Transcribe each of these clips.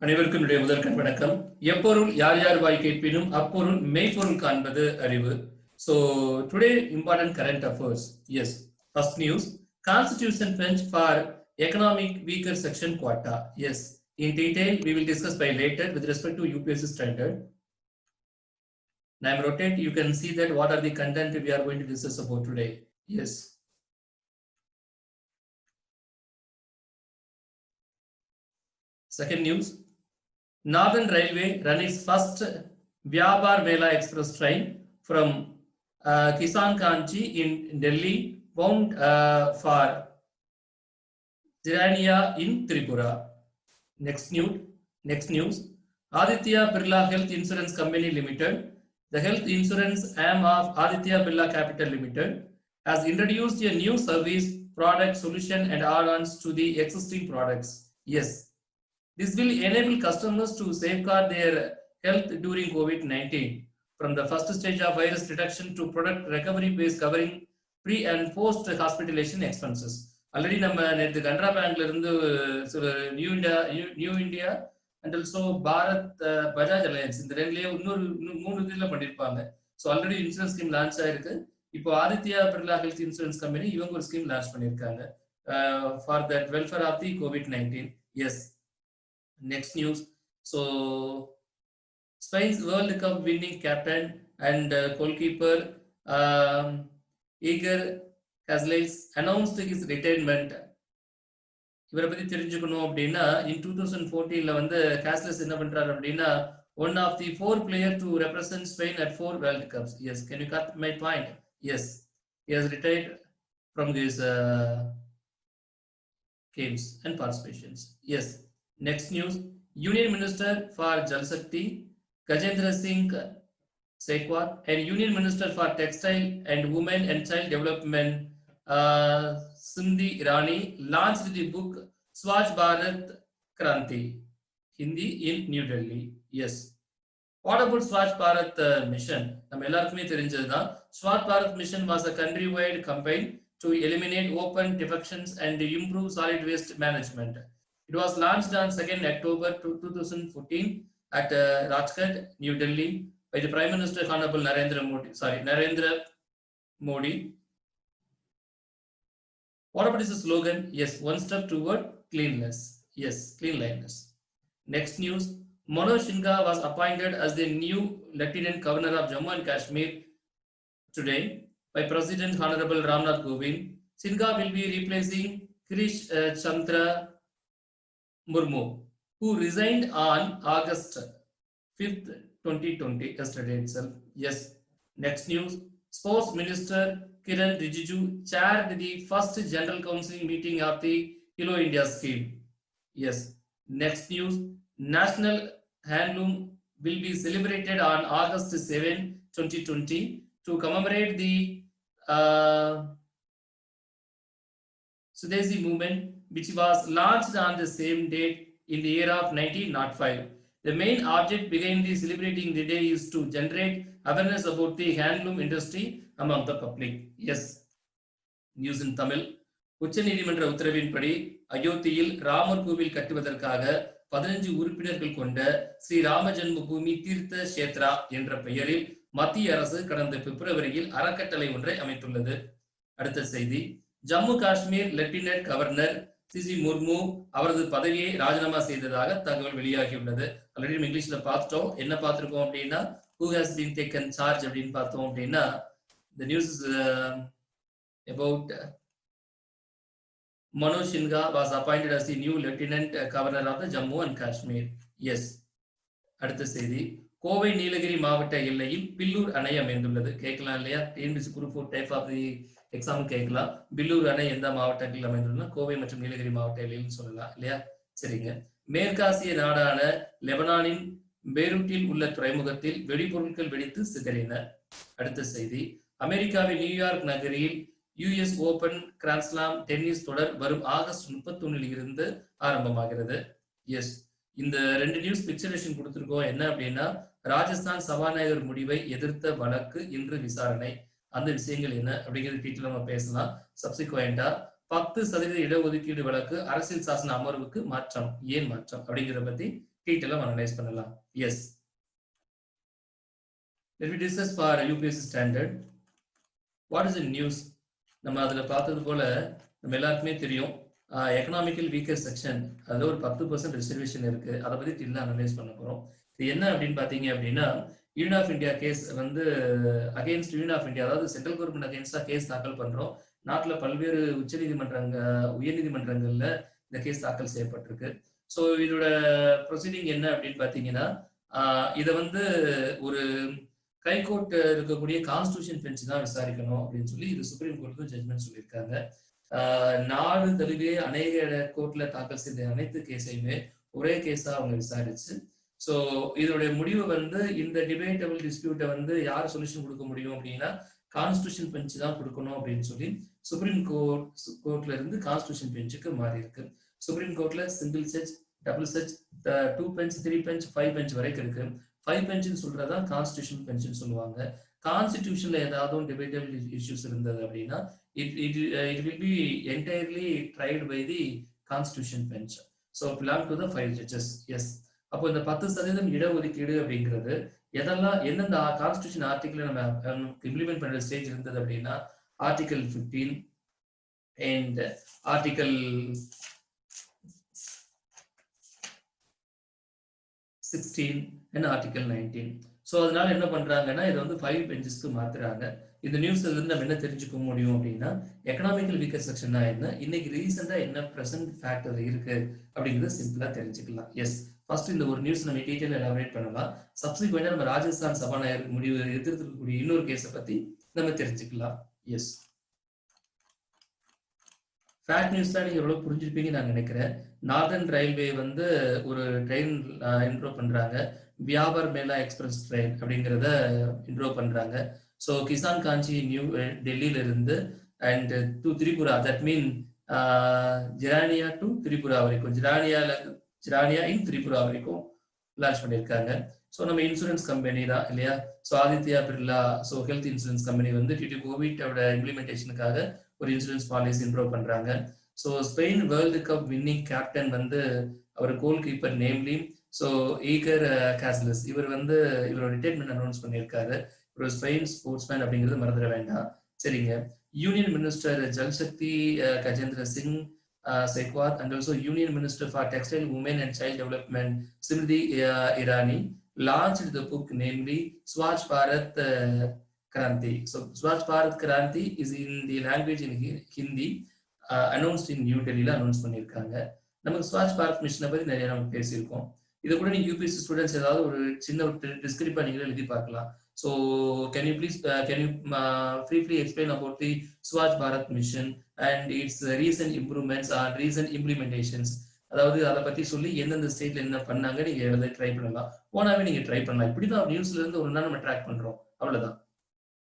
அனைவருக்கும் என்னுடைய முதற்கண் வணக்கம். எப்பொருள் யார் யார் வாய் கேட்பினும் அப்பொருள் மெய்ப்பொருள் காண்பது அறிவு. So today important current affairs. Yes, first news: Constitution bench for economic weaker section quota. Yes, in detail we will discuss by later with respect to UPSC standard. Now I am rotate. You can see that what are the content we are going to discuss about today. Yes. Second news: Northern Railway run its first Vyabar Mela Express train from Kisan Kanchi in Delhi, bound for Jirania in Tripura. Next news: Aditya Birla Health Insurance Company Limited, the health insurance arm of Aditya Birla Capital Limited, has introduced a new service, product, solution and add-ons to the existing products. Yes. This will enable customers to safeguard their health during COVID-19, from the first stage of virus detection to product recovery base covering pre and post hospitalization expenses. Already நம்ம நேத்து கனரா பேங்க்ல இருந்து new India and also Bharat Bajaj Allianz இந்த ரெண்டுலயே இன்னொரு 3 இதுல பண்ணிருப்பாங்க. So already insurance scheme launch ஆயிருக்கு. இப்போ Aditya Birla health insurance company இவங்க ஒரு ஸ்கீம் லான்ச் பண்ணிருக்காங்க for that welfare of the COVID-19. Yes. Next news: so Spain's World Cup winning captain and goalkeeper Iker Casillas announced his retirement. இவரை பத்தி தெரிஞ்சுக்கணும் அப்படின்னா in 2014 வந்து Casillas என்ன பண்றாரு அப்படின்னா one of the 4 players to represent Spain at 4 World Cups. Yes, can you cut my point? Yes, he has retired from these games and participations. Yes. Next news: Union Minister for Jal Shakti Gajendra Singh Shekhawat and Union Minister for Textile and Women and Child Development Smriti Irani launched the book Swachh Bharat Kranti, Hindi, in New Delhi. Yes. What about Swachh Bharat mission? நம்ம எல்லாருக்குமே தெரிஞ்சதுதான். Swachh Bharat mission was a country-wide campaign to eliminate open defections and improve solid waste management. It was launched on 2nd October 2014 at Rajghat, New Delhi, by the Prime Minister Honorable Narendra Modi. What about this slogan? Yes, one step toward cleanliness. Yes, cleanliness. Next news: Manoj Sinha was appointed as the new Lieutenant Governor of Jammu and Kashmir today by President Honorable Ramnath Kovind. Sinha will be replacing Krish Chandra Murmu, who resigned on August 5th, 2020, yesterday itself. Yes. Next news: Sports Minister Kiran Rijiju chaired the first General Council meeting of the Hello India scheme. Yes. Next news: National Handloom will be celebrated on August 7, 2020 to commemorate the Swadeshi movement, which was launched on the same date in the year of 1905. The main object behind the celebrating the day is to generate awareness about the handloom industry among the public. Yes. News in Tamil: உச்ச நீதிமன்ற உத்தரவின்படி அயோத்தியில் ராமர் கோவில் கட்டுவதற்காக 15 உறுப்பினர்கள் கொண்ட ஸ்ரீ ராம ஜென்ம பூமி தீர்த்த கஷேத்ரா என்ற பெயரில் மத்திய அரசு கடந்த பிப்ரவரியில் அறக்கட்டளை ஒன்றை அமைத்துள்ளது. அடுத்த செய்தி: Jammu Kashmir lieutenant governor CC Murmu அவரது பதவியை ராஜினாமா செய்ததாக தகவல் வெளியாகியுள்ளது. ஆல்ரெடி இங்கிலீஷ்ல பார்த்துட்டோம். என்ன பார்த்திருக்கோம் அப்படின்னா who has been taken charge அப்படின்னு பார்த்தோம் அப்படின்னா the news is about Manoj Sinha was appointed as the new lieutenant governor of the Jammu and Kashmir. Yes. அடுத்த செய்தி: கோவை நீலகிரி மாவட்ட எல்லையில் பில்லூர் அணை அமைந்துள்ளது. கேட்கலாம் இல்லையா? TNPSC group 4 type of the exam கேட்கலாம். பில்லூர் அணை எந்த மாவட்டத்தில் அமைந்துள்ளதுன்னா கோவை மற்றும் நீலகிரி மாவட்ட எல்லையில் சொல்லலாம் இல்லையா? சரிங்க. மேற்காசிய நாடான லெபனானின் பெய்ரூட்டில் உள்ள துறைமுகத்தில் வெடிபொருட்கள் வெடித்து சிதறின. அடுத்த செய்தி: அமெரிக்காவின் நியூயார்க் நகரில் யுஎஸ் ஓபன் கிராண்ட்ஸ்லாம் டென்னிஸ் தொடர் வரும் ஆகஸ்ட் 31 இருந்து ஆரம்பமாகிறது. எஸ். இந்த 2 நியூஸ் பிக்சரேஷன் கொடுத்திருக்கோம். என்ன அப்படின்னா ராஜஸ்தான் சபாநாயகர் முடிவை எதிர்த்த வழக்கு இன்று விசாரணை. அந்த விஷயங்கள் என்ன அப்படிங்கிறது டீட்டெயில் நம்ம பேசலாம். சப்சிக்வெண்டா 10% இடஒதுக்கீடு வழக்கு அரசியல் சாசன அமர்வுக்கு மாற்றம். ஏன் மாற்றம் அப்படிங்கிறத பத்தி டீட்டெயிலாக அனலைஸ் பண்ணலாம். Yes, let me discuss for UPSC standard. What is the news? நம்ம அதில் பார்த்தது போல நம்ம எல்லாருக்குமே தெரியும் எக்கனாமிக்கல் வீக்கர் செக்ஷன் அதில் ஒரு 10% ரிசர்வேஷன் இருக்கு. அதை பற்றி டீட்டெயிலாக அனலைஸ் பண்ண போகிறோம். இது என்ன அப்படின்னு பார்த்தீங்க அப்படின்னா யூனியன் ஆஃப் இந்தியா கேஸ் வந்து அகெயின்ஸ்ட் யூனியன் ஆஃப் இந்தியா, அதாவது சென்ட்ரல் கவர்மெண்ட் அகெயின்ஸ்டா கேஸ் தாக்கல் பண்றோம். நாட்டில் பல்வேறு உயர்நீதிமன்றங்கள்ல இந்த கேஸ் தாக்கல் செய்யப்பட்டிருக்கு. ஸோ இதோட ப்ரொசீடிங் என்ன அப்படின்னு பார்த்தீங்கன்னா இதை வந்து ஒரு ஹைகோர்ட் இருக்கக்கூடிய கான்ஸ்டியூஷன் பெஞ்ச் தான் விசாரிக்கணும் அப்படின்னு சொல்லி இது சுப்ரீம் கோர்ட்டுக்கும் ஜட்மெண்ட் சொல்லியிருக்காங்க. நாடு தழுவிய அநேக கோர்ட்ல தாக்கல் செய்த அனைத்து கேஸையுமே ஒரே கேஸா அவங்க விசாரிச்சு, ஸோ இதோடைய முடிவு வந்து இந்த டிபேட்டபிள் டிஸ்பியூட்டை வந்து யார் சொல்யூஷன் கொடுக்க முடியும் அப்படின்னா கான்ஸ்டியூஷன் பெஞ்ச் தான் கொடுக்கணும் அப்படின்னு சொல்லி சுப்ரீம் கோர்ட்ல இருந்து கான்ஸ்டியூஷன் பெஞ்சுக்கு மாறி இருக்கு. சுப்ரீம் கோர்ட்ல single judge, double judge, 2 bench, 3 bench, 5 bench வரைக்கும் இருக்கு. 5 பெஞ்சுன்னு சொல்றதா கான்ஸ்டியூஷன் பெஞ்சுன்னு சொல்லுவாங்க. கான்ஸ்டிடியூஷன்ல ஏதாவது டிபேட்டபிள் இஷ்யூஸ் இருந்தது அப்படின்னா it will be entirely tried by the constitution bench. So belong to the 5 judges. Yes. அப்போ இந்த 10% இடஒதுக்கீடு அப்படிங்கிறது எதெல்லாம் எந்தெந்த கான்ஸ்டியூஷன் ஆர்டிகிள் நம்ம இம்ப்ளிமெண்ட் பண்ற ஸ்டேஜ் இருந்தது அப்படின்னா article 15 and article 16 and article 19. So அதனால என்ன பண்றாங்கன்னா இதை வந்து 5 பெஞ்சஸ்க்கு மாத்துறாங்க. இந்த நியூஸ்ல இருந்து நம்ம என்ன தெரிஞ்சுக்க முடியும் அப்படின்னா எக்கனாமிக்கல் வீக்கர் செக்ஷன் என்ன, இன்னைக்கு ரீசெண்டா என்ன பிரசன்ட் ஃபேக்டர் இருக்கு அப்படிங்கிறத சிம்பிளா தெரிஞ்சுக்கலாம். எஸ், ஃபர்ஸ்ட் இந்த ஒரு நியூஸ் நம்ம டீட்டெயில் எலாபரேட் பண்ணலாம். சப்சிக்வெண்டா நம்ம ராஜஸ்தான் சபாநாயகர் முடிவு எதிர்த்திருக்கக்கூடிய இன்னொரு கேஸை பத்தி நம்ம தெரிஞ்சுக்கலாம். எஸ், ஃபேக்ட் நியூஸ்லாம் நீங்க எவ்வளவு புரிஞ்சிருப்பீங்க நான் நினைக்கிறேன். நார்தர்ன் ரயில்வே வந்து ஒரு ட்ரெயின் இன்ட்ரோ பண்றாங்க, வியாபார் மேலா எக்ஸ்பிரஸ் ட்ரெயின் அப்படிங்கிறத இன்ட்ரோ பண்றாங்க. ஸோ கிசான் காஞ்சி நியூ டெல்லியில இருந்து and to Tripura, that mean Jirania to Tripura வரைக்கும், ஜிரானியா இன் திரிபுரா வரைக்கும் லான்ச் பண்ணியிருக்காங்க. ஸோ நம்ம இன்சூரன்ஸ் கம்பெனி தான் இல்லையா. So Aditya Birla, so health insurance company வந்து டியூ கோவிட்டோட இம்ப்ளிமெண்டேஷனுக்காக ஒரு இன்சூரன்ஸ் பாலிசி இன்ட்ரோ பண்றாங்க. So Spain world cup winning captain வந்து அவர் goalkeeper namely so Iker Casillas, இவர் வந்து இவரோட ரிட்டைர்மெண்ட் அனௌன்ஸ் பண்ணியிருக்காரு. ஒரு ஸ்பெயின் ஸ்போர்ட்ஸ்மேன் அப்படிங்கிறது மறந்துட வேண்டாம். சரிங்க, union minister Jal Shakti Gajendra Singh Shekhawat and also union minister for textile, women and child development Smriti Irani launched the book namely Swachh Bharat Kranti. So Swachh Bharat Kranti is in the language in Hindi, announced in New Delhi ல announce பண்ணியிருக்காங்க. நமக்கு ஸ்வச் பாரத் மிஷனை பத்தி நிறைய நம்ம பேசியிருக்கோம். இதை கூட நீங்க யூபிஎஸ்சி ஸ்டூடெண்ட்ஸ் ஏதாவது ஒரு சின்ன டிஸ்கிரிப்பா நீங்களே எழுதி பார்க்கலாம். So can you briefly explain about the Swachh Bharat mission and its recent improvements or recent implementations? அதாவது அதை பத்தி சொல்லி எந்தெந்த ஸ்டேட்ல என்ன பண்ணாங்க நீங்க எழுத ட்ரை பண்ணலாம். போனாவே நீங்க ட்ரை பண்ணலாம். இப்படிதான் நியூஸ்ல இருந்து ஒரு நாள் நம்ம ட்ராக் பண்றோம், அவ்வளவுதான்.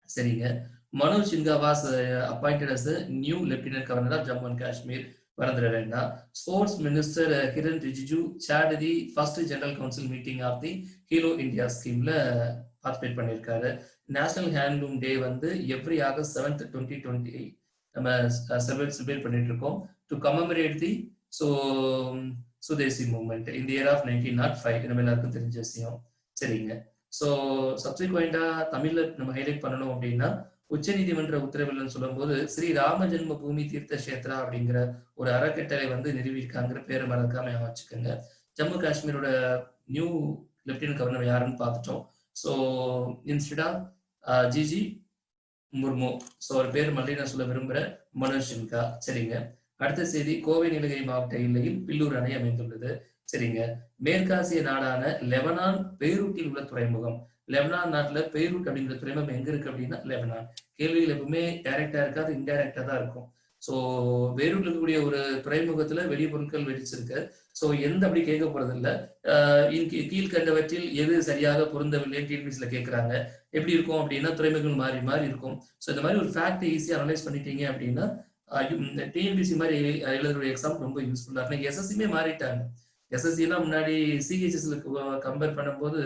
சரிங்க, Manoj Sinha was appointed as new lieutenant governor of Jammu and Kashmir, மறந்துட வேண்டாம். Sports minister Kiren Rijiju said the first general council meeting of the Khelo India ஸ்கீம்ல பார்ட்டிசிபேட் பண்ணியிருக்காரு. நேஷனல் ஹேண்ட்லூம் டே வந்து எவ்ரி ஆகஸ்ட் 7th 2020 நம்ம செலிப்ரேட் பண்ணிட்டு இருக்கோம் to commemorate the Swadeshi movement in the year of 1905. நம்ம எல்லாருக்கும் தெரிஞ்ச விஷயம். சரிங்க, ஸோ சப்சிக்வெண்டா தமிழ்ல நம்ம ஹைலைட் பண்ணணும் அப்படின்னா உச்ச நீதிமன்ற உத்தரவுன்னு சொல்லும் போது ஸ்ரீ ராம ஜென்ம பூமி தீர்த்த கஷேத்ரா அப்படிங்கிற ஒரு அறக்கட்டளை வந்து நிறுவியிருக்காங்கிற பேரை மறக்காம வச்சுக்கோங்க. ஜம்மு காஷ்மீரோட நியூ லெப்டினன்ட் கவர்னர் யாருன்னு பார்த்துட்டோம். ஸோ இன்ஸ்டா ஜிஜி முர்மு, ஸோ ஒரு பேர் மல்லிகா சொல்ல விரும்புற மனோஜ் சின்ஹா. சரிங்க, அடுத்த செய்தி, கோவை நீலகிரி மாவட்ட எல்லையில் பில்லூர் அணை அமைந்துள்ளது. சரிங்க, மேற்காசிய நாடான லெபனான் பெய்ரூட்டில் உள்ள துறைமுகம். லெபனான் நாட்டுல பெய்ரூட் அப்படிங்கிற துறைமுகம் எங்க இருக்கு அப்படின்னா லெபனான். கேள்விகள் எப்பவுமே டைரக்டா இருக்காது, இன்டைரக்டா தான் இருக்கும். ஸோ பெய்ரூட்ல இருக்கக்கூடிய ஒரு துறைமுகத்துல வெடிபொருட்கள் வெடிச்சிருக்கு. ஸோ எந்த அப்படி கேட்க போறது இல்லை. கீழ்கண்டவற்றில் எது சரியாக பொருந்தவில்லை டிஎன்பிசில கேட்கறாங்க. எப்படி இருக்கும் அப்படின்னா துறைமுகங்கள் மாறி மாறி இருக்கும். ஸோ இந்த மாதிரி ஒரு ஃபேக்டை ஈஸியா அனலைஸ் பண்ணிட்டீங்க அப்படின்னா டிஎன்பிசி மாதிரி எழுதுற எக்ஸாம் ரொம்ப யூஸ்ஃபுல்லா இருக்கும். எஸ்எஸ்சியுமே மாறிட்டாங்க. எஸ்எஸ்சி எல்லாம் முன்னாடி சிஹெச்எஸ்ல கம்பேர் பண்ணும்போது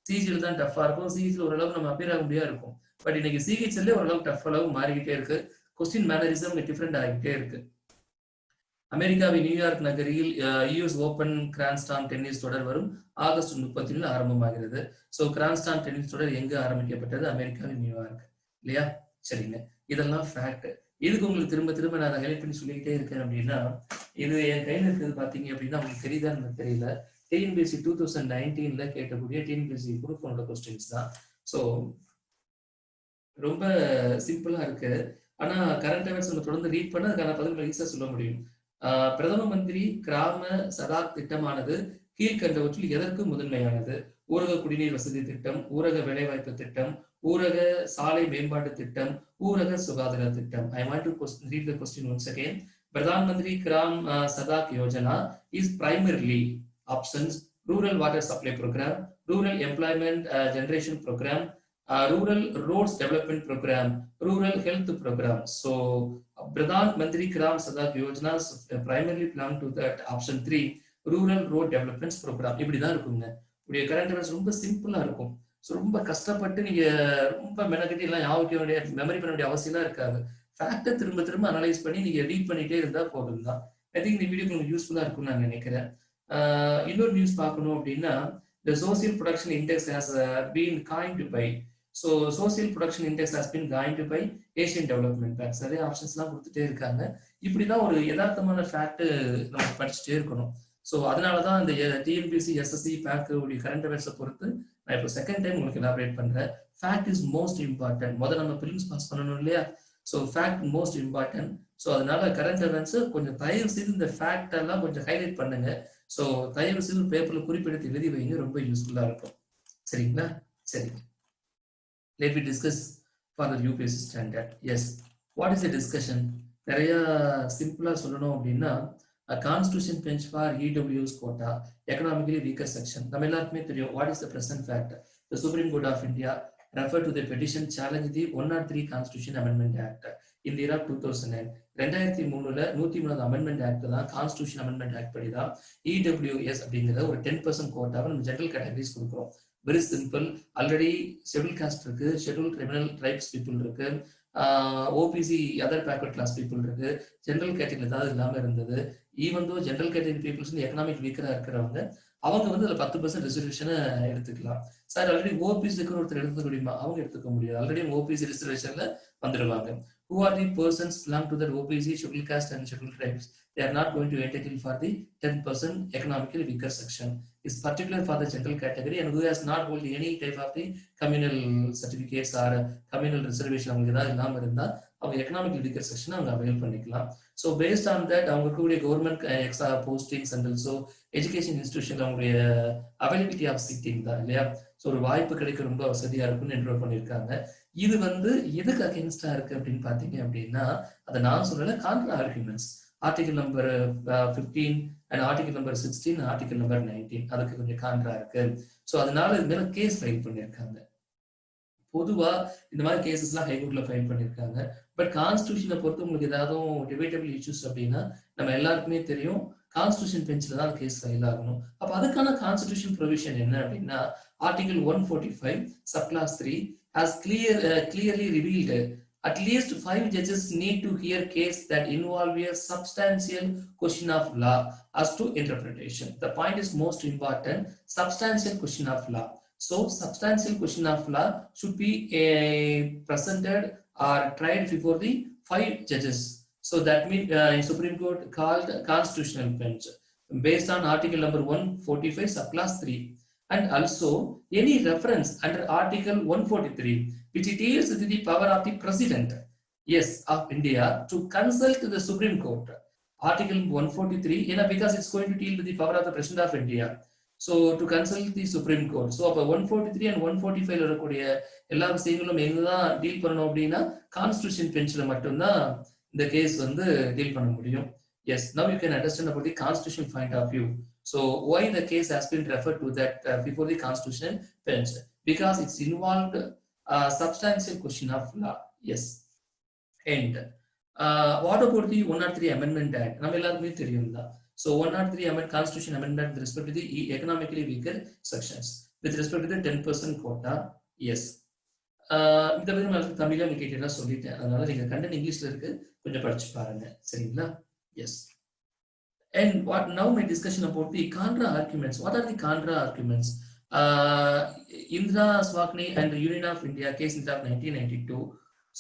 சிஜிஎல் தான் டஃபா இருக்கும். சிஹெச்ல ஓரளவுக்கு நம்ம அப்பியர் ஆக முடியாது இருக்கும். பட் இன்னைக்கு சிஹெச்எல்ல ஓரளவுக்கு டஃப் அளவு மாறிக்கிட்டே இருக்கு. கொஸ்டின் மேனரிசம் டிஃப்ரெண்ட் ஆகிட்டே இருக்கு. அமெரிக்காவின் நியூயார்க் நகரில் யூஎஸ் ஓபன் கிராண்ட்ஸ்லாம் டென்னிஸ் தொடர் வரும் ஆகஸ்ட் 30 ஆரம்பமாகிறது. ஸோ கிராண்ட்ஸ்லாம் டென்னிஸ் தொடர் எங்க ஆரம்பிக்கப்பட்டது? அமெரிக்காவின் நியூயார்க், இல்லையா? சரிங்க, இதெல்லாம் ஃபேக்ட். இதுக்கு உங்களுக்கு திரும்ப திரும்ப நான் ஹைலைட் பண்ணி சொல்லிக்கிட்டே இருக்கேன் அப்படின்னா, இது என் கையில் இருக்கிறது பார்த்தீங்க அப்படின்னா உங்களுக்கு தெரியுதான்னு எனக்கு தெரியல. டிஎன்பிஎஸ்சி 2019 கேட்டக்கூடிய டிஎன்பிஎஸ்சி குரூப் 1 கொஸ்டின்ஸ் தான். ஸோ ரொம்ப சிம்பிளா இருக்கு. ஆனா கரண்ட் அஃபேர்ஸ் நம்ம தொடர்ந்து ரீட் பண்ண அதுக்கான பதில்களை ஈஸியா சொல்ல முடியும். பிரதம மந்திரி கிராம சடாக் திட்டமானது கீழ்கண்டவற்றில் எதற்கு முதன்மையானது? ஊரக குடிநீர் வசதி திட்டம், ஊரக வேலைவாய்ப்பு திட்டம், ஊரக சாலை மேம்பாட்டு திட்டம், ஊரக சுகாதார திட்டம். I want to read the question once again. Pradhan Mantri Gram Sadak Yojana is primarily options: rural water supply program, rural employment generation program, rural roads development program, rural health program. So Pradhan Mantri Gram Sadak Yojana primarily belong to that option 3, rural road development program. இப்படிதான் இருக்குங்க. இப்படி current affairs ரொம்ப சிம்பிளா இருக்கும். So ரொம்ப கஷ்டப்பட்டு நீங்க ரொம்ப மெனக்கட்டி எல்லாம் ஞாபகம் வேண்டிய மெமரி பண்ண வேண்டிய அவசியம் இருக்காது. ஃபேக்டை திரும்ப திரும்ப அனலைஸ் பண்ணி நீங்க ரீட் பண்ணிட்டே இருந்தா போதும் தான். ஐ திங்க் இந்த வீடியோ உங்களுக்கு யூஸ்ஃபுல்லா இருக்கும்னு நான் நினைக்கிறேன். இன்னொரு நியூஸ் பார்க்கணும் அப்படின்னா, the social production index has been coined by, so social production index has been coined by Asian Development Bank. நிறைய ஆப்ஷன்ஸ்லாம் கொடுத்துட்டே இருக்காங்க. இப்படிதான் ஒரு யதார்த்தமான ஃபேக்ட் நம்ம படிச்சுட்டே இருக்கணும். ஸோ அதனாலதான் இந்த டிஎன்பிஎஸ்சி எஸ்எஸ்சி பேங்க் உடைய கரண்ட் அஃபேர்ஸை பொறுத்து நான் இப்போ செகண்ட் டைம் உங்களுக்கு எலாபரேட் பண்றேன். Fact is most important. முதல்ல நம்ம பிலிம்ஸ் பாஸ் பண்ணணும் இல்லையா? So fact most important. So அதனால கரண்ட் அஃபேர்ஸ் கொஞ்சம் தயவு செய்து இந்த ஃபேக்ட் எல்லாம் கொஞ்சம் ஹைலைட் பண்ணுங்க. ஸோ தயவு செய்து பேப்பர்ல குறிப்பிட்டு எழுதி வைங்க, ரொம்ப யூஸ்ஃபுல்லா இருக்கும். சரிங்களா? சரி, let me discuss for the UPSC standard. Yes, what is the discussion? நிறைய சிம்பிளா சொல்லணும் அப்படின்னா, a constitution bench for EWS quota, economically weaker section. நம்ம எல்லாருக்குமே தெரியும். What is the present fact? The Supreme Court of India referred to the petition challenge the 103 Constitution Amendment Act in the year 2009. 2003ல 103வது amendment act தான், constitution amendment act படி தான் EWS அப்படிங்கிறத ஒரு 10% கோட்டாவை நம்ம ஜெனரல் கேட்டகரிஸ் கொடுக்குறோம். Very simple. Already schedule caste இருக்கு, ஷெட்யூல் கிரிமினல் ட்ரைப்ஸ் பீப்புள் இருக்கு, OBC other backward class people இருக்கு, ஜெனரல் கேட்டகரி ஏதாவது இல்லாம இருந்தது. Even though general category peoples economic வீக்கரா இருக்கிறவங்க அவங்க வந்து அதுல 10% ரிசர்வேஷனை எடுத்துக்கலாம். சார் ஆல்ரெடி ஓபிசிக்கு ஒருத்தர் எடுத்துக்க முடியுமா? அவங்க எடுத்துக்க முடியாது. ஆல்ரெடி ஓபிசி ரிசர்வேஷன்ல வந்துடுவாங்க. Who are the persons belong to the OBC, scheduled caste and scheduled tribes? They are not going to entitle for the 10% economically weaker section. Is particular for the general category and who has not hold any type of the communal certificates or communal reservation அவங்களுக்கு ஏதாவது இல்லாம இருந்தா அவங்க economic weaker section அவங்க avail பண்ணிக்கலாம். So based on that அவங்க இருக்கக்கூடிய government எக்ஸா postings and also education institution அவங்களுடைய அவைலபிலிட்டி ஆஃப் சீட்டிங் தான் இல்லையா? ஸோ ஒரு வாய்ப்பு கிடைக்க ரொம்ப வசதியா இருக்குன்னு என்ரோல் பண்ணியிருக்காங்க. இது வந்து எதுக்கு அகேன்ஸ்டா இருக்கு அப்படின்னு பாத்தீங்க அப்படின்னா, அதை நான் சொல்லல, contra arguments. Article number 15 and article number 16, article number 19 அதுக்கு கொஞ்சம் கான்ட்ரா இருக்கு. ஸோ அதனால இது மேல கேஸ் ஃபைல் பண்ணியிருக்காங்க. பொதுவா இந்த மாதிரி கேசஸ் எல்லாம் ஹைகோர்ட்ல ஃபைல் பண்ணியிருக்காங்க. பட் கான்ஸ்டிடியூஷனை பொறுத்து உங்களுக்கு ஏதாவது டிபேட்டபிள் இஷ்யூஸ் அப்படின்னா நம்ம எல்லாருக்குமே தெரியும், கான்ஸ்டிடியூஷன் பெஞ்சில் தான் கேஸ் ஃபைல் ஆகணும். அப்ப அதுக்கான கான்ஸ்டிடியூஷன் ப்ரொவிஷன் என்ன அப்படின்னா, article 145 subclass 3 has clearly revealed at least 5 judges need to hear case that involve a substantial question of law as to interpretation. The point is most important, substantial question of law. So substantial question of law should be presented or tried before the 5 judges. So that means Supreme Court called constitutional bench based on article number 145 subclass 3. And also any reference under article 143 which deals with the power of the president, yes, of India to consult the Supreme Court. Article 143 because it's going to deal with the power of the president of India, so to consult the Supreme Court. So அப்ப 143 and 145 இருக்கக்கூடிய எல்லா விஷயங்களும் எங்கதான் deal பண்ணணும் அப்படின்னா constitution பெஞ்ச்ல மட்டும்தான் இந்த case வந்து டீல் பண்ண முடியும். Yes, now you can understand about the constitutional point of view. So why the case has been referred to that before the constitutional bench? Because it's involved substantial question of law. Yes. And what about the 103 Amendment Act? நம்ம எல்லாருக்குமே தெரியும் தான். So 103 Constitution Amendment with respect to the economically weaker sections, with respect to the 10% quota. Yes. இந்த மாதிரி நான் தமிழ்ல கேட்டீங்கன்னா சொல்லிட்டேன். அதனால நீங்க கண்டென்ட் இங்கிலீஷ்ல இருக்கு, கொஞ்சம் படிச்சு பாருங்க. சரிங்களா? S. And what now my discussion about the contra arguments. What are the contra arguments? Indra Swakni and the Union of India case in 1992.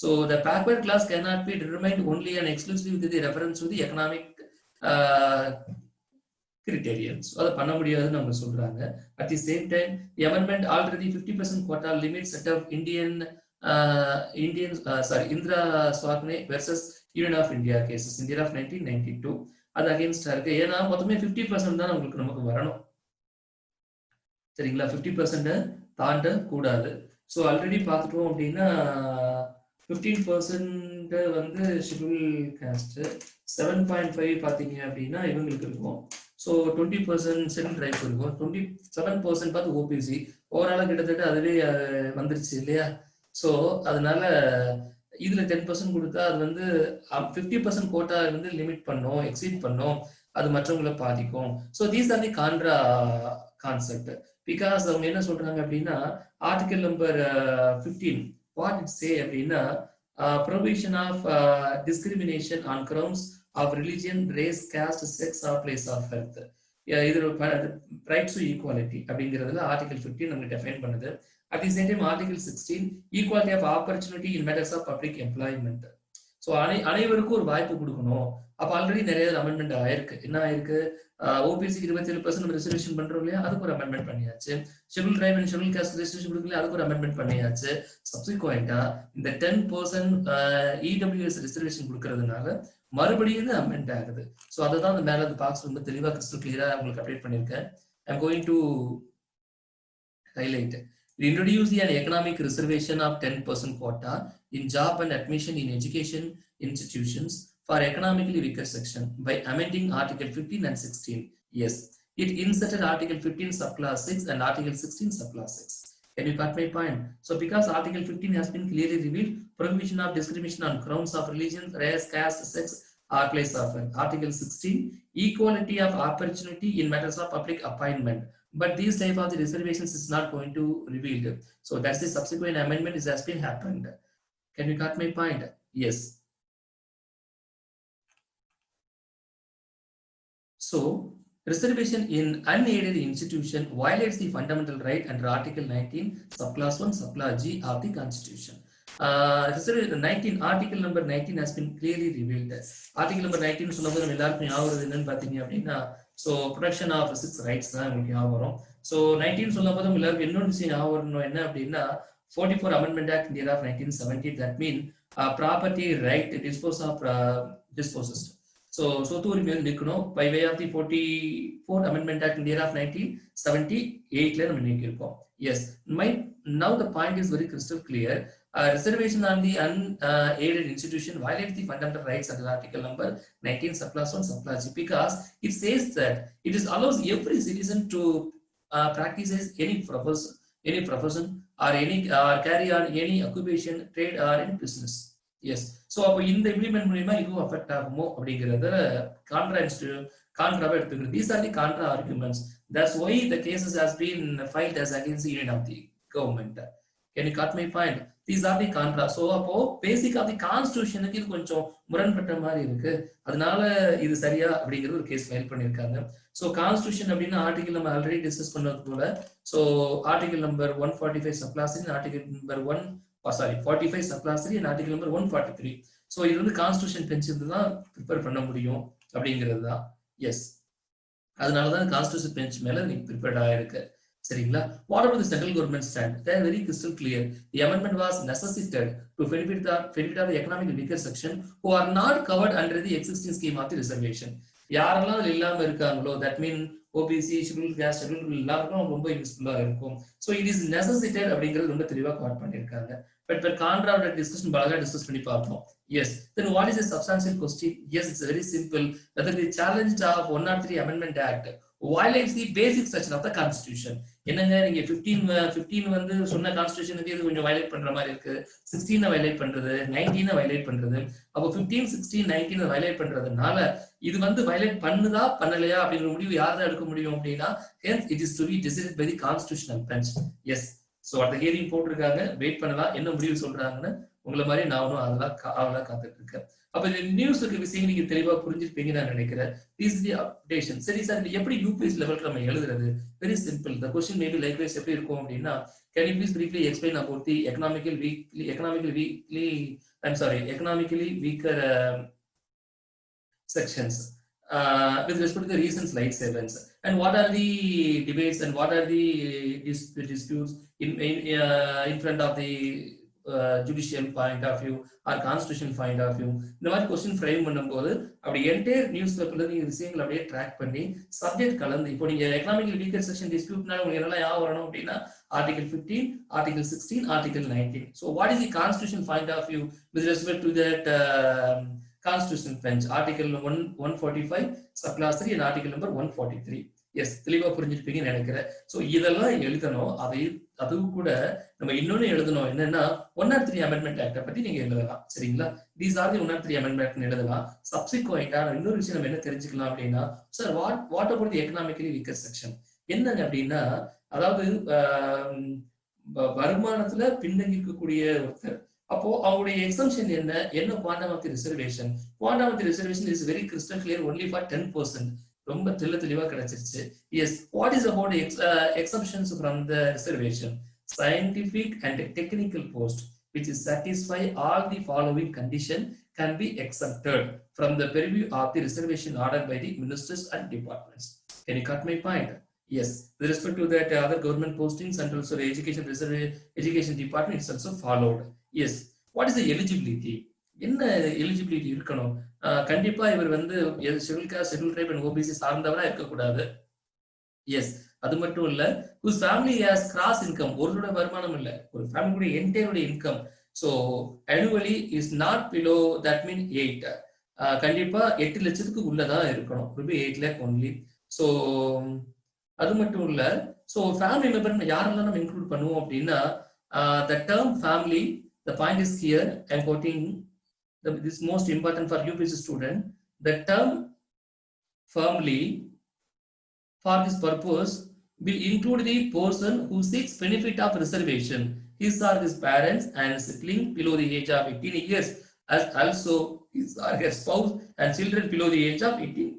So the backward class cannot be determined only and exclusively with the reference to the economic criterions. At the same time, the amendment already 50% quota limit set of Indra Swakni versus Union of India cases in the year of 1992. அது அகைன்ஸ்டா இருக்கு. ஏன்னா மொத்தமே 50% தான் உங்களுக்கு நமக்கு வரணும், சரிங்களா? 50% தாண்ட கூடாது. ஸோ ஆல்ரெடி பார்த்துட்டோம் அப்படின்னா 15% வந்து ஷெட்யூல் காஸ்ட், 7.5 பார்த்தீங்க அப்படின்னா இவங்களுக்கு இருக்கும். ஸோ 20% சென்ட்ரல் ட்ரைப் இருக்கும், 27% பார்த்து ஓபிசி. ஓவராலாக கிட்டத்தட்ட அதுவே வந்துருச்சு இல்லையா? ஸோ அதனால இதுல 10% கொடுத்தா அது வந்து 50% கோட்டா வந்து லிமிட் பண்ணும், எக்ஸீட் பண்ணும், அது மற்றவங்களை பாதிக்கும். So these are the contra concept. Because அவங்க என்ன சொல்றாங்க அப்படின்னா article number 15 what it say அப்படின்னா provision of discrimination on grounds of religion, race, caste, sex or place of birth. இது ரைட்ஸ் டு ஈக்குவாலிட்டி அப்படிங்கிறதுல ஆர்டிகல் 15 நமக்கு டெஃபைன் பண்ணுது. At the same time, Article 16, equality of opportunity in matters of public employment. So, அனைவருக்கும் ஒரு வாய்ப்பு கொடுக்கணும். அப்ப already நிறைய அமெண்ட்மெண்ட் ஆயிருக்கு. என்ன ஆயிருக்கு? ஓபிசிக்கு 27% நம்ம ரிசர்வேஷன் பண்றோம் இல்லையா, அதுக்கு ஒரு அமெண்ட்மெண்ட் பண்ணியாச்சு. Schedule tribe and schedule cost reservation கொடுக்கல, அதுக்கு ஒரு அமெண்ட்மெண்ட் பண்ணியாச்சு. சப்சிக்வெண்டா இந்த 10% இடபிள்யூஎஸ் ரிசர்வேஷன் கொடுக்கறதுனால மறுபடியும் அமெண்ட் ஆகுது. ஸோ அதை தான் அந்த மேல அந்த பாக்ஸ் ரொம்ப தெளிவாக கிறிஸ்டல் கிளியரா உங்களுக்கு அப்டேட் பண்ணியிருக்கேன். I am going to highlight. We introduce an economic reservation of 10% quota in job and admission in education institutions for economically weaker section by amending Article 15 and 16. Yes, it inserted Article 15 subclass 6 and Article 16 subclass 6. Can you cut my point? So because Article 15 has been clearly revealed, prohibition of discrimination on grounds of religion, race, caste, sex, or place of birth. Article 16, equality of opportunity in matters of public appointment. But these type of the reservations is not going to revealed. So that's the subsequent amendment is has been happened. Can you cut my point? Yes. So reservation in unaided institution violates the fundamental right under Article 19, subclass 1, subclass G of the Constitution. Article number 19 has been clearly revealed. Article number 19 சொல்லும்போது நம்ம எல்லாருக்கும் ஞாபகம் என்னன்னு பாத்தீங்க அப்படின்னா so protection of 6 rights தான் உங்களுக்கு ஞாபகம் வரும். ஸோ 19 சொல்லும் போது எல்லாருக்கும் இன்னொரு விஷயம் ஞாபகம் வரணும், என்ன அப்படின்னா 44 Amendment Act in the year of 1970. That means property right dispossessed. So சொத்து உரிமை வந்து நிற்கணும் by way of the 44 Amendment Act in the year of 1978 நம்ம நீக்கியிருக்கோம். Yes, now the point is very crystal clear. Reservation on the unaided institution violates the fundamental rights under Article number 19, subclass 1, subclass G, because it says that it is allows every citizen to practice any profession or carry on any occupation, trade or any business. Yes. So அப்போ இந்த implement மூலமா இதுவும் affect ஆகுமோ அப்படிங்கறத கான்ட்ராவா எடுத்துக்கிறது. These are the contra arguments. That's why the cases has been filed as against the union of the government. Can you cut my point? These are the contra. So அப்போ basic of the கான்ஸ்டிடியூஷனுக்கு இது கொஞ்சம் முரண்பட்ட மாதிரி இருக்கு, அதனால இது சரியா அப்படிங்கிற ஒரு கேஸ் ஃபைல் பண்ணிருக்காங்க. ஸோ கான்ஸ்டிடியூஷன் அப்படின்னா ஆர்டிகல் நம்ம ஆல்ரெடி டிஸ்கஸ் பண்ணது போல, so article number 145 subclass article number 45 subclass 3 and article number 143. So இது வந்து கான்ஸ்டிடியூஷன் பெஞ்ச் தான் ப்ரிப்பேர் பண்ண முடியும் அப்படிங்கிறது தான். எஸ், அதனால தான் கான்ஸ்டிடியூஷன் பெஞ்ச் மேல நீங்க ப்ரிப்பேர்ட் ஆயிருக்கு, சரிங்களா? What about the central government stand? They are very crystal clear. The amendment was necessitated to benefit the economic weaker section who are not covered under the existing scheme of the reservation. யாரெல்லாம் அதுல இல்லாம இருக்காங்களோ, that mean OBC, schedule caste, schedule எல்லாருக்கும் ரொம்ப யூஸ்ஃபுல்லா இருக்கும். So it is நெசசிட்டட் அப்படிங்கிறது ரொம்ப தெளிவாக கவர் பண்ணியிருக்காங்க. பட் கான்ட்ராவோட டிஸ்கஷன் அழகா டிஸ்கஸ் பண்ணி பார்ப்போம். Yes, then what is a substantial question? Yes, it's very simple. Whether the challenge of 103 Amendment Act violates the basic section of the Constitution. என்னங்க நீங்க 15 வந்து சொன்ன கான்ஸ்டிடியூஷனுக்கு இது கொஞ்சம் வயலேட் பண்ற மாதிரி இருக்கு, 16 வயலேட் பண்றது, 19 வயலேட் பண்றது. அப்போ 15, 16, 19 வயலேட் பண்றதுனால இது வந்து வயலேட் பண்ணுதா பண்ணலையா அப்படிங்கிற முடிவு யார் தான் எடுக்க முடியும் அப்படின்னா hence it is to be decided by the constitutional bench. Yes, so அந்த ஹியரிங் போட்டிருக்காங்க, வெயிட் பண்ணலாம் என்ன முடிவு சொல்றாங்கன்னு உங்களை மாதிரி நானும் அதெல்லாம் காவலா காத்துட்டு இருக்கேன். அப்ப இந்த நியூஸுக்கு விஷயம் நீங்க தெளிவா புரிஞ்சிருப்பீங்கன்னு நான் நினைக்கிறேன். Is the updation. சரி சார், எப்படி யூபிஎஸ் லெவலுக்கு நம்ம எழுதுறது? Very simple. The question maybe likewise எப்படி இருக்கும் அப்படின்னா, can you please briefly explain about the economically weaker sections with respect to the recent light events, and what are the debates and what are the disputes in front of the judicial point of view or constitutional point of view. இந்த மாதிரி question frame பண்ணும்போது அப்படி entire news பேப்பர்ல நீங்க விஷயங்களை அப்படியே track பண்ணி subject கலந்து, இப்போ நீங்க எக்கனாமிக்கல் வீக்கர் செக்ஷன் டிஸ்பியூட்னால உங்களுக்கு என்னெல்லாம் ஞாபகம் வரணும் அப்படின்னா, article 15, article 16, article 19. So what is the constitution point of view with respect to that constitutional bench, article 145 subclass 3 and article number 143. S, தெளிவா புரிஞ்சிருப்பீங்கன்னு நினைக்கிறேன். ஸோ இதெல்லாம் எழுதணும். அதுவும் கூட நம்ம இன்னொன்னு எழுதணும், என்னன்னா 103 அமெண்ட்மெண்ட் ஆக்டை பத்தி நீங்க எழுதலாம். சரிங்களா? தீஸ் ஆர் தி 103 அமெண்ட்மெண்ட் எழுதலாம். சப்சிக்வெண்டா இன்னொரு விஷயம் நம்ம என்ன தெரிஞ்சுக்கலாம் அப்படின்னா, sir what about the economically weaker section என்னங்க அப்படின்னா, அதாவது வருமானத்துல பின்தங்கி இருக்கக்கூடிய ஒருத்தர், அப்போ அவங்களுடைய எக்ஸம்ஷன் என்ன quantum of the reservation. Quantum of the reservation is very crystal clear only for 10%. ரொம்ப தெளிவா கிடைச்சிருச்சு. Yes, what is about exemptions from the reservation? scientific and technical post which is satisfy all the following condition can be exempted from the purview of the reservation ordered by the ministers and departments. Can you cut my point? Yes, with respect to that other government postings and also the education department is also followed. Yes, what is the eligibility? என்ன eligibility இருக்கணும்? கண்டிப்பா இவர் வந்து schedule caste, schedule tribe and OBC சார்ந்தவரா இருக்கக்கூடாது. Yes, அது மட்டும் இல்ல, whose family has cross income, ஒருவரோட வருமானம் இல்ல, ஒரு ஃபேமிலியோட என்டையரோட income so annually is not below that mean 8. கண்டிப்பா 8 லட்சத்துக்கு உள்ளதான் இருக்கணும். Ruby 8 lakh only. so அது மட்டும் இல்ல, so family member யாரெல்லாம் நம்ம இன்க்ளூட் பண்ணுவோம் அப்படின்னா, the term family, the point is here, I am quoting, this is most important for UPSC student, the term family for this purpose will include the person who seeks benefit of reservation, his or his parents and sibling below the age of 18 years, as also his or her spouse and children below the age of 18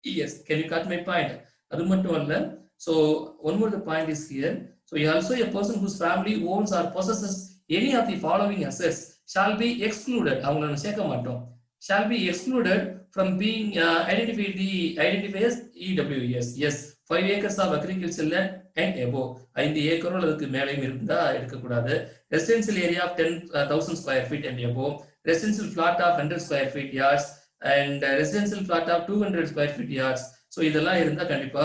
years. Can you cut my point? Adu mattum alla. So one more the point is here. So also a person whose family owns or possesses any of the following assets shall be excluded. avanga seka mattom, shall be excluded from being identified as EWS. Yes, 5 acres of agricultural land and above. 5 ஏக்கரோ அதுக்கு மேலேயும் இருந்தா எடுக்கக்கூடாது. Residential area of 10,000 square feet and above. Residential flat of 100 square feet yards and residential flat of 200 square feet yards. So இதெல்லாம் இருந்தா கண்டிப்பா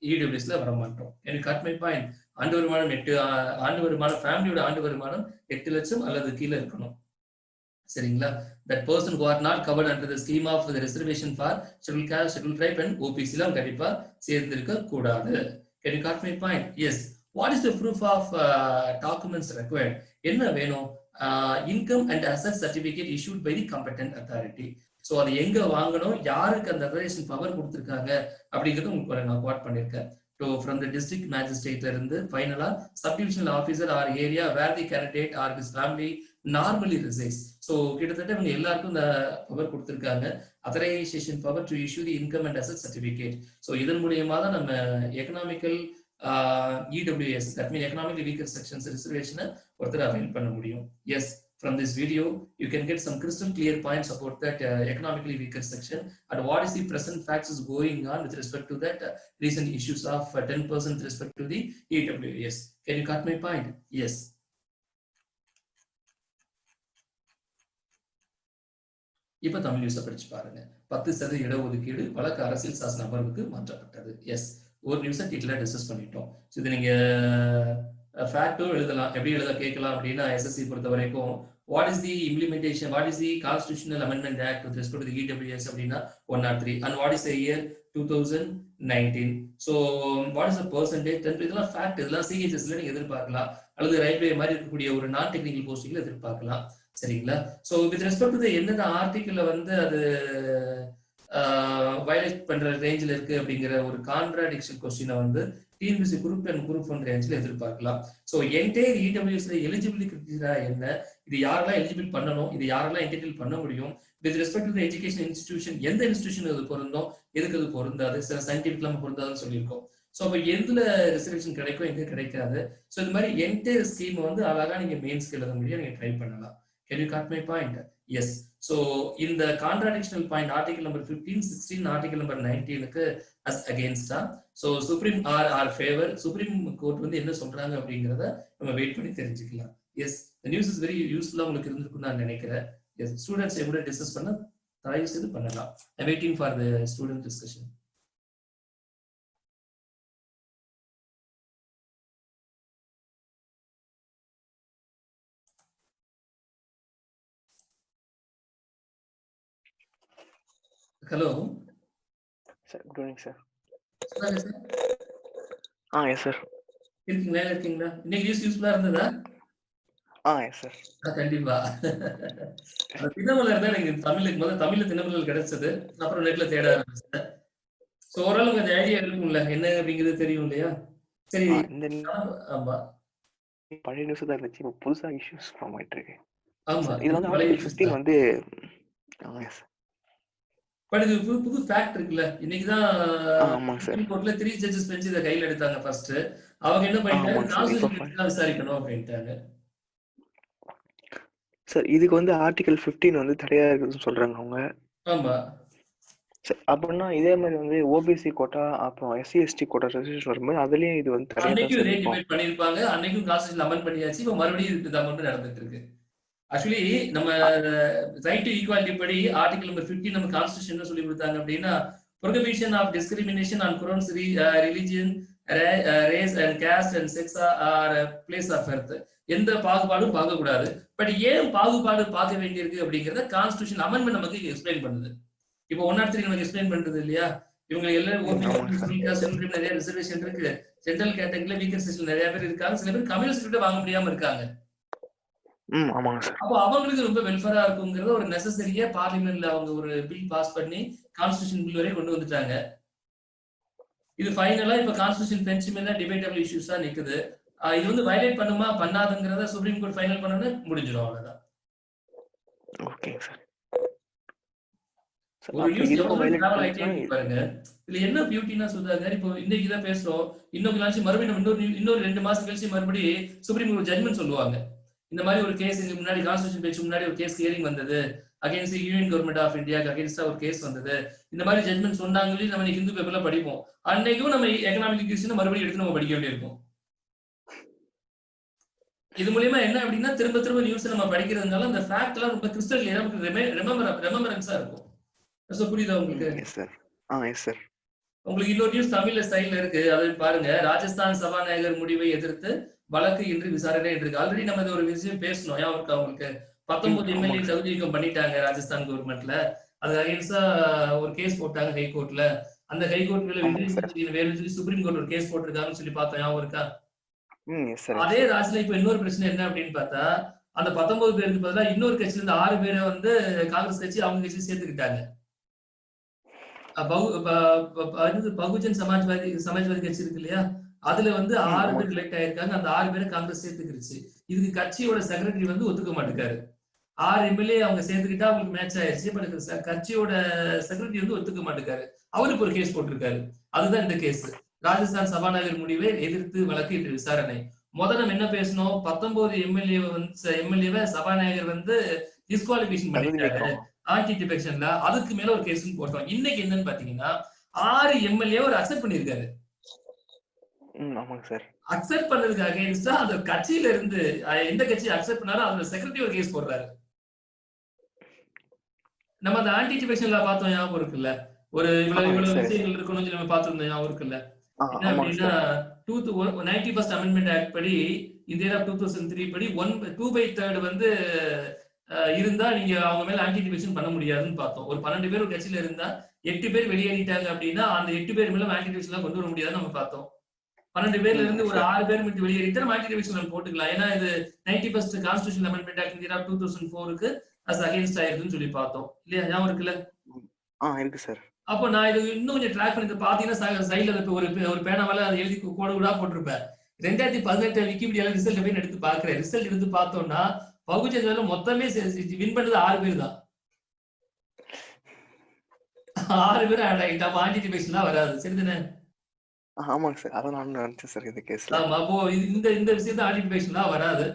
EWSல வர மாட்டோம். Can you cut my point? ஆண்டு வருமானம் 8, ஆண்டு வருமானம், ஃபேமிலியோட ஆண்டு வருமானம் 8 லட்சம் அல்லது கீழே இருக்கணும். சரிங்களா? that person who are not covered under the scheme of the reservation for scheduled caste, scheduled tribe and OBC லாம் கண்டிப்பா சேர்ந்திருக்க கூடாது. Can you cut my point? Yes. What is the proof of documents required? என்ன வேணும்? Income and asset certificate issued by the competent authority. So அதை எங்க வாங்கணும், யாருக்கு அந்த ரெசர்வேஷன் பவர் கொடுத்துருக்காங்க அப்படிங்கிறது உங்களுக்கு நான் கோட் பண்ணியிருக்கேன். So from the district magistrate இருந்து ஃபைனலா subdivisional officer or area where the candidate or his family normally resides. So கிட்டத்தட்ட இவங்க எல்லாருக்கும் இந்த பவர் கொடுத்திருக்காங்க, authorization power to issue the income and asset certificate. So இதன் மூலமா தான் நம்ம economical EWS, that means economically weaker sections reservation ஒருத்தர் avail பண்ண முடியும். Yes, from this video you can get some crystal clear points about that economically weaker section and what is the present facts is going on with respect to that recent issues of 10% with respect to the EWS. Can you cut my point? Yes. இப்ப தமிழ் நியூஸை படிச்சு பாருங்க. 10% இடஒதுக்கீடு வழக்கு அரசியல் சாசன அமர்வுக்கு மாற்றப்பட்டது. எஸ், ஒரு நியூஸை டீட்டெயிலா டிஸ்கஸ் பண்ணிட்டோம். இது நீங்க ஃபேக்டும் எழுதலாம், எப்படி எழுத கேட்கலாம் அப்படின்னா, எஸ்எஸ்சி பொறுத்த வரைக்கும் what is the implementation, what is the constitutional amendment act with respect to the EWS அப்படின்னா 103 and what is the year 2019. so what is the percentage, இதெல்லாம் ஃபேக்ட், இதெல்லாம் சிஹெச்எஸ்ல நீங்க எதிர்பார்க்கலாம் அல்லது ரயில்வே மாதிரி இருக்கக்கூடிய ஒரு நான் டெக்னிக்கல் போஸ்டிங்ல எதிர்பார்க்கலாம். சரிங்களா? சோ வித் ரெஸ்பெக்ட் டு எந்தெந்த ஆர்டிகிள்ல வந்து அது வயலேட் பண்ற ரேஞ்சில் இருக்கு அப்படிங்கிற ஒரு கான்ட்ராடிக்ஷன் கொஸ்டினை வந்து TNPSC group and group one ரேஞ்சில் எதிர்பார்க்கலாம். ஸோ என்டையர் இடபிள்யூஎஸ்ல எலிஜிபிலிட்டி கிரைட்டீரியா என்ன, இது யாரெல்லாம் எலிஜிபிள் பண்ணணும், இது யாரெல்லாம் என்டைட்டில் பண்ண முடியும், with respect to education institution எந்த இன்ஸ்டிடியூஷன் அது பொருந்தும், எதுக்கு அது பொருந்தாது, சில சயின்டிபிக் எல்லாம் பொருந்தாதுன்னு சொல்லியிருக்கோம். ஸோ அப்போ எதுல ரிசர்வேஷன் கிடைக்கும், எங்க கிடைக்காது. ஸோ இந்த மாதிரி என்டையர் ஸ்கீம் வந்து அழகா நீங்க மெயின்ஸ்க்கு எழுத முடியும், நீங்க ட்ரை பண்ணலாம். Can you got my point? Yes. So இந்த contradictional point article number 15, 16, article number 19க்கு அஸ் அகேன்ஸ்டா. So supreme or favour, supreme court வந்து என்ன சொல்றாங்க அப்படிங்கிறத நம்ம வெயிட் பண்ணி தெரிஞ்சுக்கலாம். Yes, the news is very யூஸ்ஃபுல்லா உங்களுக்கு இருந்திருக்குன்னு நான் நினைக்கிறேன். எஸ், ஸ்டூடெண்ட்ஸ் கூட டிஸ்கஸ் பண்ண தயவு செய்து பண்ணலாம். ஐ waiting for the student discussion. Hello sir, good evening sir. சொல்லுங்க சார். Yes sir. இருக்கீங்களா? இன்னைக்கு நியூஸ் யூஸ்ஃபுல்லா இருந்ததா? Yes sir. கண்டிப்பா. தினமலர் தான் எனக்கு தமிழ்ல தினமலர் கிடைச்சது. அப்புறம் நெட்ல தேட ஆரம்பிச்சேன். சோ ஓரளவு கொஞ்சம் ஐடியா இருக்கும்ல என்ன அப்படிங்கிறது தெரியும் இல்லையா? சரி. ஆமா, பழைய நியூஸ் தான் இருந்துச்சு. இப்போ புதுசா இஷ்யூஸ் ஃபார்ம் ஆயிட்டு இருக்கு. ஆமா, இது வந்து ஆர்டிகல் 15 வந்து பட் இது புது ஃபேக்ட் இருக்குல்ல. இன்னைக்குதான் ஆமாங்க சார், கோர்ட்ல 3 ஜட்ஜஸ் பெஞ்ச் இத கையில எடுத்தாங்க. ஃபர்ஸ்ட் அவங்க என்ன பண்ணிட்டாங்க, கான்ஸ்டிடியூஷன் விசாரிக்கணும் அப்படின்ட்டாங்க. சார் இதுக்கு வந்து ஆர்டிகல் 15 வந்து தடையா இருக்குன்னு சொல்றாங்க அவங்க. ஆமா, அப்படின்னா இதே மாதிரி வந்து ஓபிசி கோட்டா அப்புறம் எஸ்சி எஸ்டி கோட்டா ரெஜிஸ்ட்ரேஷன் வரும்போது அதுலயும் இது வந்து தடையா பண்ணிருப்பாங்க. அன்னைக்கும் கான்ஸ்டிடியூஷன் அமெண்ட் பண்ணியாச்சு. இப்ப மறுபடியும் இது தான் நடந்துட்டு இருக்கு. ஆக்சுவலி நம்ம ரைட் டு ஈக்குவாலிட்டி படி ஆர்டிகல் நம்பர் 15 நம்ம கான்ஸ்டிடியூஷன் என்ன சொல்லி கொடுத்தாங்க அப்படின்னா, prohibition of discrimination on grounds religion, race and caste and sex are place of birth. எந்த பாகுபாடும் பார்க்க கூடாது. பட் ஏன் பாகுபாடு பார்க்க வேண்டியிருக்கு அப்படிங்கறத கான்ஸ்டிடியூஷன் அமெண்ட்மெண்ட் நமக்கு எக்ஸ்பிளைன் பண்ணுது. இப்போ 103 நமக்கு எக்ஸ்பிளைன் பண்றது இல்லையா? இவங்க எல்லாரும் நிறைய ரிசர்வேஷன் இருக்கு. ஜெனரல் கேட்டகரியில வீக்கர் செக்ஷன் நிறைய பேர் இருக்காங்க. சில பேர் கம்யூனிஸ்ட் வாங்க முடியாம இருக்காங்க. அப்போ அவங்களுக்கு ரொம்ப வெல்ஃபேரா இருக்குங்கிறத ஒரு நெசசரியா பார்லிமெண்ட்ல அவங்க ஒரு பில் பாஸ் பண்ணி கான்ஸ்டிடியூஷன் பில் வரை கொண்டு வந்துட்டாங்க. இது ஃபைனலா இப்ப கான்ஸ்டிடியூஷன் பெஞ்ச் மேல டிபேட்டபிள் இஷ்யூஸா நிக்குது. இது வந்து வயலேட் பண்ணுமா பண்ணாதுங்கிறத சுப்ரீம் கோர்ட் ஃபைனல் பண்ணனு முடிஞ்சிடும். அவ்வளவுதான். Okay sir. பாருங்க, இதுல என்ன பியூட்டினா சொல்றாங்க. இப்போ இன்னைக்கு தான் பேசுறோம், இன்னொரு மறுபடியும் இன்னொரு 2 மாசம் கழிச்சு மறுபடியும் சுப்ரீம் கோர்ட் ஜட்மெண்ட் சொல்லுவாங்க. இந்த மாதிரி ஒரு கேஸ் முன்னாடி கான்ஸ்டிடியூஷன் பேச்சு முன்னாடி ஒரு கேஸ் ஹியரிங் வந்தது, அகைன்ஸ்ட் யூனியன் கவர்மெண்ட் ஆஃப் இந்தியாக்கு அகைன்ஸ்டா ஒரு கேஸ் வந்தது. இந்த மாதிரி ஜட்மெண்ட் சொன்னாங்க. நம்ம ஹிந்து பேப்பர்ல படிப்போம். அன்னைக்கும் நம்ம எக்கனாமிக் கியூஸ்ல மறுபடியும் எடுத்து நம்ம படிக்க வேண்டியிருக்கும். இது மூலியமா என்ன அப்படின்னா திரும்ப திரும்ப நியூஸ் நம்ம படிக்கிறதுனால அந்த ஃபேக்ட் எல்லாம் ரொம்ப கிறிஸ்டல் கிளியரா நமக்கு ரெமெம்பரன்ஸா இருக்கும். சோ புரியுதா உங்களுக்கு? Yes sir. Yes sir. உங்களுக்கு இன்னொரு நியூஸ் தமிழ்ல ஸ்டைல்ல இருக்கு, அதை பாருங்க. ராஜஸ்தான் சபாநாயகர் முடிவை எதிர்த்து வழக்கு இன்று விசாரணை இருக்கு. ஆல்ரெடி நம்ம ஒரு விஷயம் பேசணும். ஏன் இருக்கு அவங்களுக்கு 19 எம்எல்ஏ தகுதி நீக்கம் பண்ணிட்டாங்க ராஜஸ்தான் கவர்மெண்ட்ல. அது அகைன்ஸ்டா ஒரு கேஸ் போட்டாங்க ஹை கோர்ட்ல. அந்த ஹை கோர்ட் மேல சுப்ரீம் கோர்ட் ஒரு கேஸ் போட்டிருக்காங்கன்னு சொல்லி பார்த்தோம். ஞாபகம் இருக்கா? அதே ராஜ்ல இப்ப இன்னொரு பிரச்சனை என்ன அப்படின்னு பார்த்தா, அந்த 19 பேருக்கு பதிலா இன்னொரு கட்சியில இருந்து 6 பேரை வந்து காங்கிரஸ் கட்சி அவங்க கட்சி சேர்த்துக்கிட்டாங்க. பகுஜன் சமாஜ்வாதி கட்சி இருக்கு இல்லையா, அதுல வந்து 6 பேர் எலெக்ட் ஆயிருக்காங்க. அந்த 6 பேரை காங்கிரஸ் சேர்த்துக்கிடுச்சு. இதுக்கு கட்சியோட செக்ரட்டரி வந்து ஒத்துக்க மாட்டேங்காரு. 6 எம்எல்ஏ அவங்க சேர்த்துக்கிட்டா அவங்களுக்கு மேட்ச் ஆயிடுச்சு. பட் கட்சியோட செக்ரட்டரி வந்து ஒத்துக்க மாட்டேங்காரு. அவருக்கு ஒரு கேஸ் போட்டிருக்காரு. அதுதான் இந்த கேஸ். ராஜஸ்தான் சபாநாயகர் முடிவை எதிர்த்து வழக்கு இன்று விசாரணை. முதல்ல நம்ம என்ன பேசணும், 19 எம்எல்ஏவை சபாநாயகர் வந்து டிஸ்குவாலிஃபிகேஷன் பண்ணிட்டாரு ஆன்டி டிஃபெக்ஷன்ல. அதுக்கு மேல ஒரு கேஸ் போட்டோம். இன்னைக்கு என்னன்னு பாத்தீங்கன்னா 6 எம்எல்ஏ ஒரு அக்செப்ட் பண்ணிருக்காரு. அக்செப்ட் பண்ணதுக்கு அகைன்ஸ்டா அந்த கட்சியில இருந்து எந்த கட்சி அக்செப்ட் பண்ணாரோ அந்த செக்ரட்டரி ஒரு கேஸ் போடுறாரு. நம்ம அந்த ஆன்டி டிஃபெக்ஷன்ல பார்த்தோம், ஞாபகம் இருக்குல்ல? ஒரு இவ்வளவு விஷயங்கள் இருக்கணும்னு நம்ம பார்த்திருந்தோம், ஞாபகம் இருக்குல்ல? என்ன அப்படின்னா 91st அமெண்ட்மெண்ட் ஆக்ட் படி இந்தியா 2003 படி 2/3 வந்து இருந்தா நீங்க அவங்க மேல ஆன்டி டிஃபெக்ஷன் பண்ண முடியாதுன்னு பார்த்தோம். ஒரு 12 பேர் ஒரு கட்சியில இருந்தா 8 பேர் வெளியேறிட்டாங்க அப்படின்னா அந்த 8 பேர் மேல ஆன்டி டிஃபெக்ஷன் கொண்டு வர முடியாதுன்னு நம்ம பார்த்தோம். 12 பேர்ல இருந்து ஒரு 6 பேர் மட்டும் வெளியேறிட்டு நம்ம ஆன்டி டிஃபெக்ஷன் போட்டுக்கலாம். ஏன்னா இது 91st constitution amendment act India 2004க்கு அஸ் அகைன்ஸ்ட் ஆயிருக்குன்னு சொல்லி பார்த்தோம் இல்லையா? ஞாபகம் இருக்குல்ல? இருக்கு சார். அப்போ நான் இது இன்னும் கொஞ்சம் ட்ராக் பண்ணி பாத்தீங்கன்னா சைட்ல ஒரு பேனாவால அதை எழுதி கோடு கூட போட்டிருப்பேன். 2018 விக்கிபீடியால ரிசல்ட் போய் எடுத்து பாக்குறேன். ரிசல்ட் எடுத்து பார்த்தோம்னா பகுஜன்ல மொத்தமே வின் பண்ணது 6 பேர் தான். 6 பேர் ஆட் ஆகிட்டா ஆன்டிசிபேஷன்லாம் வராது. சரிதானே? ஆமாங்க சார். அதான் நானும் நினைச்சேன் சார் இந்த கேஸ்ல. ஆமா. அப்போ இந்த விஷயத்த ஆன்டிசிபேஷன்லாம் வராது.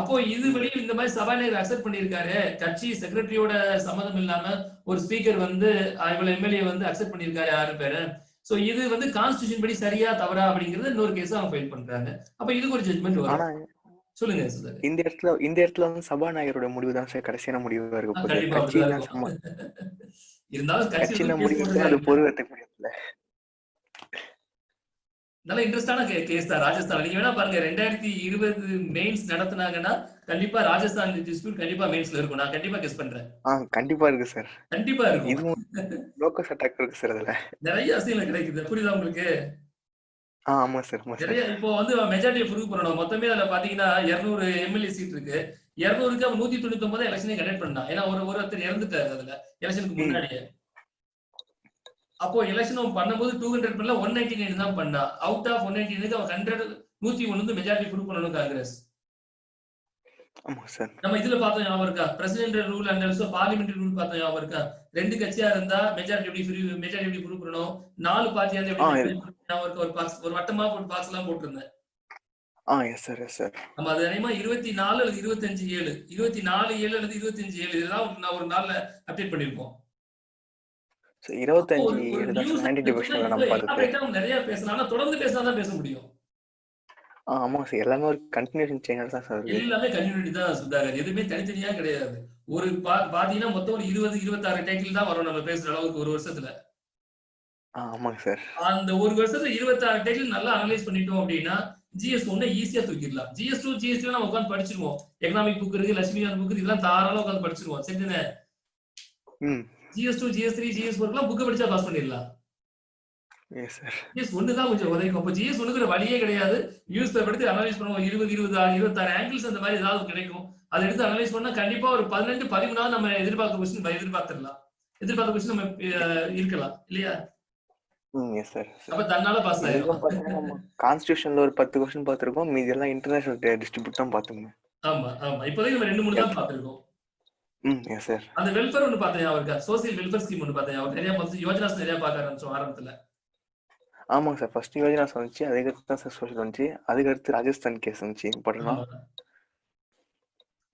அப்போ இது வழியும் இந்த மாதிரி சபாநாயகர் அக்செப்ட் பண்ணியிருக்காரு. கட்சி செக்ரட்டரியோட சம்மதம் இல்லாம ஒரு ஸ்பீக்கர் வந்து இவ்வளவு எம்எல்ஏ வந்து அக்செப்ட் பண்ணியிருக்காரு 6 பேரு. சோ இது வந்து கான்ஸ்டிடியூஷன் படி சரியா தவறா அப்படிங்கறது இன்னொரு கேஸ் அவங்க ஃபைல் பண்றாங்க. அப்ப இதுக்கு ஒரு ஜட்மெண்ட் வரும். சொல்லுங்க சார். இந்த இடத்துல வந்து சபாநாயகரோட முடிவு தான் சார் கடைசியான முடிவா இருக்க போகுது. கட்சி தான் சும்மா இருந்தாலும் கட்சி முடிவு அது பொறுவத்துக்கு முடியல. நல்ல இன்ட்ரெஸ்டான கேஸ் தான் ராஜஸ்தான். நீங்க வேணா பாருங்க 2020 மெயின்ஸ் நடத்துனாங்கன்னா கண்டிப்பா ராஜஸ்தான் டிஸ்பியூட் கண்டிப்பா மெயின்ஸ்ல இருக்கும். நான் கண்டிப்பா கெஸ் பண்றேன். கண்டிப்பா இருக்கு சார். கண்டிப்பா இருக்கும். இதுவும் லோக்கஸ் அட்டாக் இருக்கு சார் அதுல. நிறைய அசிங்கம் கிடைக்குது. புரியுதா உங்களுக்கு? ஆமா சார். நிறைய இப்போ வந்து மெஜாரிட்டியை ப்ரூவ் பண்ணணும். மொத்தமே அதுல பாத்தீங்கன்னா 200 எம்எல்ஏ சீட் இருக்கு. 200க்கு அவன் 199 எலெக்ஷனே கண்டக்ட் பண்ணான். ஏன்னா ஒருத்தர் இறந்துட்டாரு அதுல எலெக்ஷனுக்கு முன்னாடியே. அப்போ எலெக்ஷன் பண்ணும்போது 200 பண்ணல 199 தான் பண்ணா. அவுட் ஆஃப் 199க்கு அவன் 101 வந்து மெஜாரிட்டி ப்ரூவ் பண்ணணும் காங்கிரஸ். ஆமா சார். நம்ம இதுல பார்த்தோம் ஞாபகம் இருக்கா? President rule and also parliamentary rule பார்த்தோம் ஞாபகம் இருக்கா? 2 கட்சியா இருந்தா மெஜாரிட்டி எப்படி ப்ரூவ் பண்ணணும்? 4 பார்ட்டியா இருந்தா எப்படி ஞாபகம் இருக்கா? ஒரு வட்டமா போட்டு பாக்ஸ் எல்லாம் போட்டுருந்தேன். Yes sir, yes sir. நம்ம அது அதிகமா 24 அல்லது 25/7 24/7 அல்லது 25/7 இதெல்லாம் நான் ஒரு நாள்ல அப்டேட் பண்ணிருப்போம். 25/7 நம்ம பார்த்தது. நிறைய பேசலாம். ஆனா தொடர்ந்து பேசினாதான் பேச முடியும். ஆமா சார். எல்லாமே ஒரு கண்டினியூஷன் சேனல் தான் சார். எல்லாமே கண்டினியூட்டி தான் சுதாகர். எதுவுமே தனித்தனியா கிடையாது. ஒரு பாத்தீங்கன்னா மொத்தம் ஒரு 20-26 டைட்டில் தான் வரும் நம்ம பேசுற அளவுக்கு ஒரு வருஷத்துல. ஆமாங்க சார். அந்த ஒரு வருஷத்துல 26 டைட்டில் நல்லா அனலைஸ் பண்ணிட்டோம் அப்படின்னா GS1 ஈஸியா தூக்கிடலாம். GS2 GS3 நம்ம உட்காந்து படிச்சிருவோம். எக்கனாமிக் புக் இருக்கு, லட்சுமிகாந்த் புக் இதெல்லாம் தாராளமா உட்காந்து படிச்சிருவோம். சரிதானே? GS2 GS3 GS4 எல்லாம் புக் படிச்சா பாஸ் பண்ணிடலாம். GS1 தான் கொஞ்சம் உதவிக்கும். அப்ப GS1க்கு வழியே கிடையாது. நியூஸ் பேப்பர் எடுத்து அனலைஸ் பண்ணுவோம். 26 ஆங்கிள்ஸ் அந்த மாதிரி ஏதாவது கிடைக்கும். அதை எடுத்து அனலைஸ் பண்ணா கண்டிப்பா ஒரு 18-13 நம்ம எதிர்பார்த்த கொஸ்டின் எதிர்பார்த்திடலாம். எதிர்பார்த்த கொஸ்டின் நம்ம இருக்கலாம் இல்லையா? அப்ப தன்னால பாஸ் ஆயிடும். கான்ஸ்டிடியூஷன்ல ஒரு 10 क्वेश्चन பாத்துறோம். மீதி எல்லாம் இன்டர்நேஷனல் டிஸ்ட்ரிபியூட் தான் பாத்துங்க. ஆமா ஆமா. இப்போதைக்கு நம்ம 2-3 தான் பாத்துறோம். Yes sir. அந்த வெல்ஃபேர் ஒன்னு பார்த்தேன் அவருக்கு. சோசியல் வெல்ஃபேர் ஸ்கீம் ஒன்னு பார்த்தேன். அவர் நிறைய யோஜனாஸ் நிறைய பார்க்க ஆரம்பிச்சோம் ஆரம்பத்துல. ஆமாங்க சார். ஃபர்ஸ்ட் யோஜனாஸ் வந்துச்சு. அதுக்கு அடுத்து தான் சார் சோஷியல் வந்துச்சு. அதுக்கு அடுத்து ராஜஸ்தான் கேஸ் வந்துச்சு. பட்டனா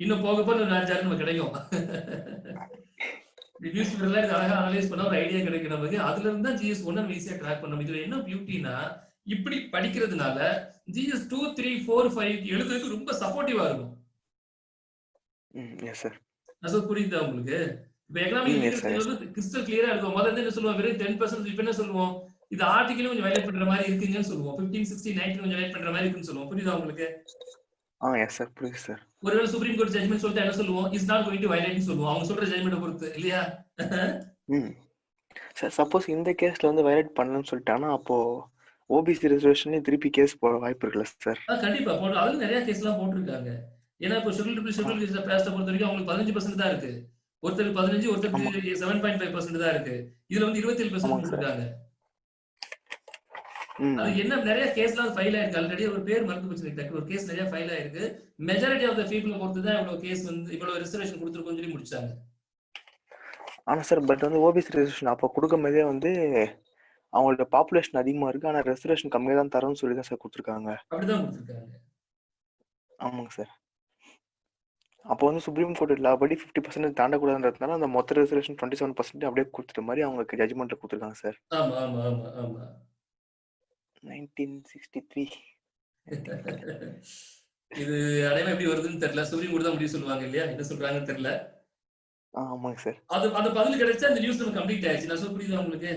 இன்னும் போக போக ஒரு 4 நம்ம கிடைக்கும். நியூஸ் பேப்பர்ல இது அழகா அனலைஸ் பண்ண ஒரு ஐடியா கிடைக்கும் நமக்கு. அதுல இருந்து தான் GS1 நம்ம ஈஸியா ட்ராக் பண்ணணும். இதுல என்ன பியூட்டினா இப்படி படிக்கிறதுனால GS2 3 4 5 எழுதுறதுக்கு ரொம்ப சப்போர்ட்டிவா இருக்கும். Yes sir. அது புரியுதா உங்களுக்கு? இப்ப எக்கனாமிக் கிறிஸ்டல் கிளியரா இருக்கும். முதல்ல என்ன சொல்லுவோம்? வெறும் 10% இப்ப என்ன சொல்லுவோம்? இது ஆர்டிகலும் கொஞ்சம் வயலேட் பண்ற மாதிரி இருக்குங்கன்னு சொல்லுவோம். 15, 16, 19 கொஞ்சம் வயலேட் பண்ற மாதிரி இருக்குன்னு சொல்லுவோம். புரியுதா உங்களுக்கு? Yes sir. புரியுது சார். ஒருவேளை சுப்ரீம் கோர்ட் ஜட்ஜ்மென்ட் சொல்லிட்டு என்ன சொல்லுவோம்? இஸ் நாட் கோயிங் டு வயலேட்னு சொல்லுவோம். அவங்க சொல்ற ஜட்ஜ்மென்ட் பொறுத்து இல்லையா? சார் சப்போஸ் இந்த கேஸ்ல வந்து வயலேட் பண்ணனும்னு சொல்லிட்டானா அப்போ OBC ரிசர்வேஷன்ல திருப்பி கேஸ் போட வாய்ப்பு இருக்குல்ல சார்? கண்டிப்பா போடு. அதுல நிறைய கேஸ்லாம் போட்டுருக்காங்க. ஏன்னா இப்போ ஷெட்யூல் கேஸ்ல பேஸ்ட பொறுத்த வரைக்கும் அவங்களுக்கு 15% தான் இருக்கு. ஒருத்தருக்கு 15, ஒருத்தருக்கு 7.5% தான் இருக்கு. இதுல வந்து 27% கொடுத்திருக்காங்க. அது என்ன நிறைய கேஸ்லாம் ஃபைல் ஆயிருக்கு. ஆல்ரெடி ஒரு பேர் மறந்து போச்சு. ஒரு கேஸ் நிறைய ஃபைல் ஆயிருக்கு. மெஜாரிட்டி ஆஃப் தி பீப்பிள் பொறுத்து தான் இவ்வளவு கேஸ் வந்து இவ்வளவு ரிசர்வேஷன் கொடுத்திருக்கோம்னு சொல்லி முடிச்சாங்க. ஆனா சார் பட் வந்து OBC ரிசர்வேஷன் அப்ப கொடுக்கும்போதே வந்து அவங்களோட பாப்புலேஷன் அதிகமா இருக்கு. ஆனா ரிசர்வேஷன் கம்மியா தான் தரணும்னு சொல்லி தான் சார் கொடுத்திருக்காங்க. அப்படிதான் கொடுத்திருக்காங்க. ஆமாங்க சார். அப்போ வந்து சுப்ரீம் கோர்ட் லா படி 50% தாண்டக்கூடாதுன்றதுனால அந்த மொத்த ரிசர்வேஷன் 27% அப்படியே கொடுத்துட்ட மாதிரி அவங்களுக்கு ஜட்ஜ்மெண்ட்ல கொடுத்திருக்காங்க சார். ஆமா ஆமா ஆமா ஆமா. 1963 இது அடையாளம் எப்படி வருதுன்னு தெரியல. சுப்ரீம் கோர்ட் தான் முடிவு சொல்லுவாங்க இல்லையா? என்ன சொல்றாங்கன்னு தெரியல. ஆமாங்க சார். அது பதில் கிடைச்சா இந்த நியூஸ் நம்ம கம்ப்ளீட் ஆயிடுச்சு. நான் புரியுதா உங்களுக்கு?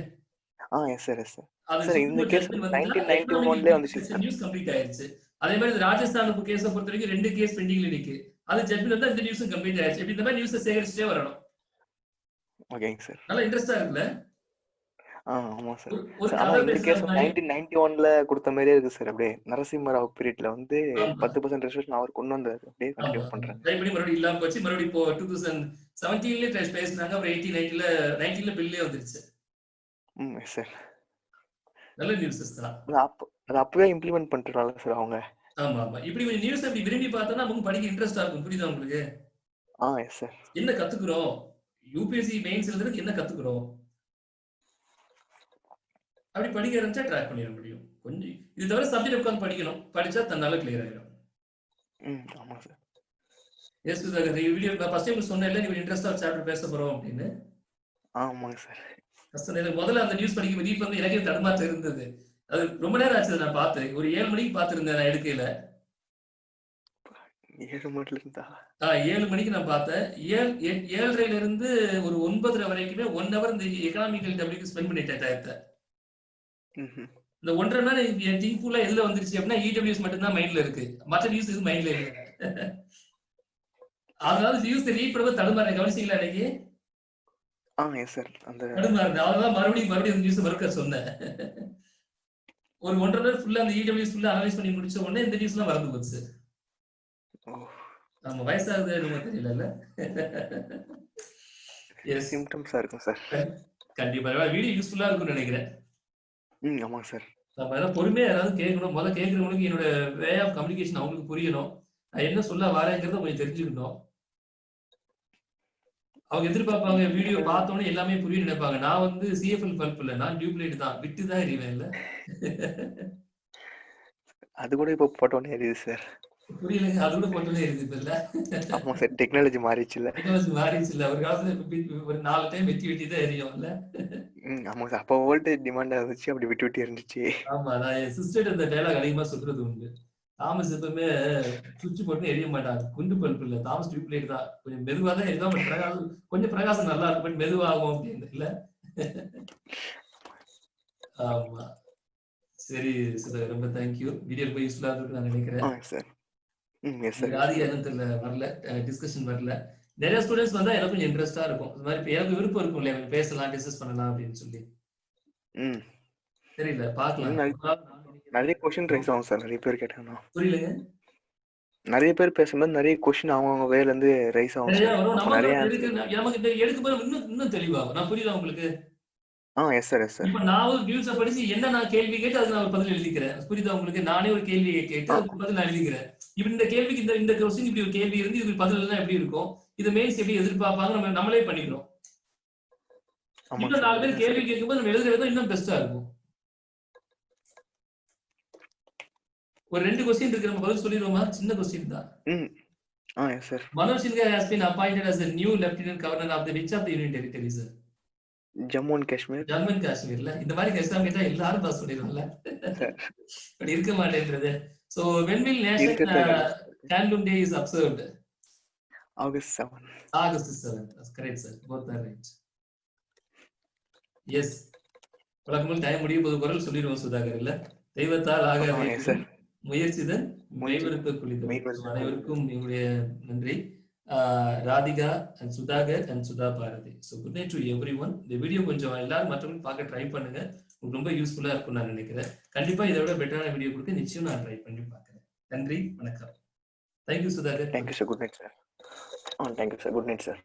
Yes sir, yes sir. Sir இந்த கேஸ் 1991ல வந்துச்சு சார். நியூஸ் கம்ப்ளீட் ஆயிடுச்சு. அதே மாதிரி ராஜஸ்தான் கேஸை பொறுத்த வரைக்கும் 2 கேஸ் பெண்டிங்ல இருக்கு. அது ஜட்ஜ்மென்ட் வந்தா இந்த நியூஸும் கம்ப்ளீட் ஆயிடுச்சு. இப்படி இந்த மாதிரி நியூஸை சேகரிச்சுட்டே வரணும். ஓகேங்க சார். நல்லா இன்ட்ரெஸ்டா இருக்குல்ல? ஆமா சார். ஆனா இந்த கேஸ் 1991ல கொடுத்த மாதிரியே இருக்கு சார். அப்படியே நரசிம்மராவ் பீரியட்ல வந்து 10% ரிசர்வேஷன் அவர் கொண்டு வந்தாரு. அப்படியே கண்டினியூ பண்றாங்க. ட்ரை பண்ணி மறுபடியும் இல்லாம போச்சு. மறுபடியும் இப்போ 2017ல பேசினாங்க. அப்புறம் 1990ல பில்லே வந்துருச்சு. Yes sir. நல்ல நியூஸஸ் தான். அது அப்பவே இம்ப்ளிமெண்ட் பண்ணிட்டுறாங்க சார் அவங்க. ஆமா ஆமா. இப்படி ஒரு நியூஸ் அப்படி விரும்பி பார்த்தோம்னா நமக்கு படிக்க இன்ட்ரெஸ்டா இருக்கும். புரியுதா உங்களுக்கு? Yes sir. என்ன கத்துக்கிறோம்? யூபிஎஸ்சி மெயின்ஸ் எழுதுறதுக்கு என்ன கத்துக்கிறோம்? அப்படி படிக்க ஆரம்பிச்சா ட்ராக் பண்ணிட முடியும். கொஞ்சம் இது தவிர சப்ஜெக்ட் உட்காந்து படிக்கணும். படிச்சா தன்னால கிளியர் ஆயிடும். ஆமா sir. Yes sir. Video first time சொன்னேன்ல நீங்க இன்ட்ரெஸ்டா சாப்டர் பேச போறோம் அப்படின்னு. ஆமாங்க சார். ஃபர்ஸ்ட் எனக்கு முதல்ல அந்த நியூஸ் படிக்கும் போது வந்து எனக்கே தடுமாற்றம் இருந்தது. அது ரொம்ப நேரம் ஆச்சு நான் பார்த்தேன். ஒரு 7 மணிக்கு பார்த்திருந்தேன் நான் எடுக்கையில. 7 மணில இருந்தா? 7 மணிக்கு நான் பார்த்தேன். 7:30ல இருந்து ஒரு 9:30 வரைக்குமே 1 ஹவர் இந்த எக்கனாமிக்கல் டபிள்யூக்கு ஸ்பெண்ட் பண்ணிட்டேன் டயத்தை. இந்த 1.5 மணி நேரம் என் திங்க் ஃபுல்லா எதுல வந்துருச்சு அப்படின்னா இடபிள்யூஎஸ் மட்டும் தான் மைண்ட்ல இருக்கு. மற்ற நியூஸ் எதுவும் மைண்ட்ல இல்ல. அதனால நியூஸ் ரீட் பண்ணும்போது தடுமாறேன். கவனிச்சீங்களா இன்னைக்கு? S sir. அந்த தடுமாறேன். அதனால மறுபடியும் அந்த நியூஸ் மறுக்க சொன்னேன். ஒரு 1.5 மணி நேரம் ஃபுல்லா அந்த இடபிள்யூஎஸ் ஃபுல்லா அனலைஸ் பண்ணி முடிச்ச உடனே இந்த நியூஸ்லாம் மறந்து போச்சு. நம்ம வயசாகுது என்னமோ தெரியல. எஸ் சிம்டம்ஸா இருக்கும் சார். கண்டிப்பா வீடியோ யூஸ்ஃபுல்லா இருக்கும்னு நினைக்கிறேன். ஆமாங்க சார். நம்ம எல்லாம் பொறுமையா யாராவது கேட்கணும். முதல்ல கேட்கறவங்களுக்கு என்னோட வே ஆஃப் கம்யூனிகேஷன் அவங்களுக்கு புரியணும். நான் என்ன சொல்ல வரேங்கிறத கொஞ்சம் தெரிஞ்சுக்கணும். அவங்க எதிர்பார்ப்பாங்க வீடியோ பார்த்தோன்னே எல்லாமே புரியும் நினைப்பாங்க. நான் வந்து சிஎஃப்எல் பல்ப் இல்ல, நான் டியூப்லைட் தான். விட்டு தான் எறிவேன் இல்ல. அது கூட இப்போ போட்டோன்னே எரியுது சார். புரியலங்க. அது கூட போட்டோன்னே எரியுது இல்ல. ஆமா சார். டெக்னாலஜி மாறிச்சு இல்ல. டெக்னாலஜி மாறிச்சு இல்ல. ஒரு காலத்துல ஒரு 4 டைம் வெட்டி தான் எரியும் இல்ல. ஆமா சார். அப்போ வோல்டேஜ் டிமாண்ட் இருந்துச்சு. அப்படி விட்டு இருந்துச்சு. ஆமா. நான் என் சிஸ்டர் இந்த டயலாக் அதிகமா சொல்றது உண்டு. தாமஸ் எப்பவுமே சுவிட்ச் போட்டு எரிய மாட்டாங்க. குண்டு பல்ப் இல்ல. தாமஸ் டியூப்லைட் தான். கொஞ்சம் மெதுவா தான் எரியும். பிரகாசம் கொஞ்சம் பிரகாசம் நல்லா இருக்கும். பட் மெதுவாகும் அப்படின்னு இல்ல. ஆமா. சரி சார். ரொம்ப தேங்க்யூ. வீடியோ ரொம்ப யூஸ்ஃபுல்லா இருக்குன்னு நான் நினைக்கிறேன். சார். Yes sir. ராதிகா என்ன தெரியல வரல. டிஸ்கஷன் வரல. நிறைய ஸ்டூடெண்ட்ஸ் வந்தா எனக்கு கொஞ்சம் இன்ட்ரெஸ்டா இருக்கும். இந்த மாதிரி எனக்கு விருப்பம் இருக்கும் இல்லையா பேசலாம், டிஸ்கஸ் பண்ணலாம் அப்படின்னு சொல்லி. தெரியல பார்க்கலாம். நிறைய क्वेश्चन ரைஸ் ஆகும் சார். நிறைய பேர் கேட்டாங்க. புரியலங்க. நிறைய பேர் பேசும்போது நிறைய क्वेश्चन அவங்க வேல இருந்து ரைஸ் ஆகும் சார். நிறைய நமக்கு எடுக்கும்போது இன்னும் தெளிவாகும். நான் புரியுதா உங்களுக்கு? Yes sir. Yes sir. இப்ப நான் ஒரு நியூஸ படிச்சு என்ன நான் கேள்வி கேட்டு அதுக்கு நான் ஒரு பதில் எழுதிக்கிறேன். புரியுதா உங்களுக்கு? நானே ஒரு கேள்வியை கேட்டு அதுக்கு பதில் நான் எழுதிக்கிறேன். இப்ப இந்த கேள்விக்கு இந்த क्वेश्चन இப்படி ஒரு கேள்வி இருந்து இதுக்கு பதில் எல்லாம் எப்படி இருக்கும்? இது மெயின்ஸ் எப்படி எதிர்பார்ப்பாங்க நம்மளே பண்ணிக்கிறோம். இன்னும் 4 பேர் கேள்வி கேட்கும்போது நம்ம எழுதுறது இன்னும் பெஸ்டா இருக்கும். ஒரு 2 क्वेश्चन இருக்கு. நம்ம பதில் சொல்லிடுவோமா? சின்ன क्वेश्चन தான். Yes sir. Manoj Sinha has been appointed as the new lieutenant governor of the which of the union territories sir? Jammu and Kashmir. Jammu and காஷ்மீர்ல இந்த மாதிரி எக்ஸாம் கேட்டா எல்லாரும் பாஸ் பண்ணிடுவாங்கல்ல. பட் இருக்க மாட்டேன்றது. So when will National Handloom Day is observed? August 7. August 7. That's correct sir. Both are right. Yes. வழக்கம்போல் time முடியும் போது குரல் சொல்லிடுவோம் சுதாகர் இல்ல. தெய்வத்தால் ஆகாது முயற்சிதன் மெய்வருக்க குளித்தோம். அனைவருக்கும் என்னுடைய நன்றி. Radhika and Sudhakar and Sudha Bharathi. So good night to everyone. இந்த வீடியோ கொஞ்சம் எல்லாரும் மற்றவங்க பார்க்க ட்ரை பண்ணுங்க. உங்களுக்கு ரொம்ப யூஸ்ஃபுல்லா இருக்கும்னு நான் நினைக்கிறேன். கண்டிப்பா இதை விட பெட்டரான வீடியோ கொடுக்க நிச்சயம் நான் ட்ரை பண்ணி பார்க்குறேன். நன்றி, வணக்கம். Thank you Sudhakar. Thank you sir. Good night sir. Thank you sir. Good night sir.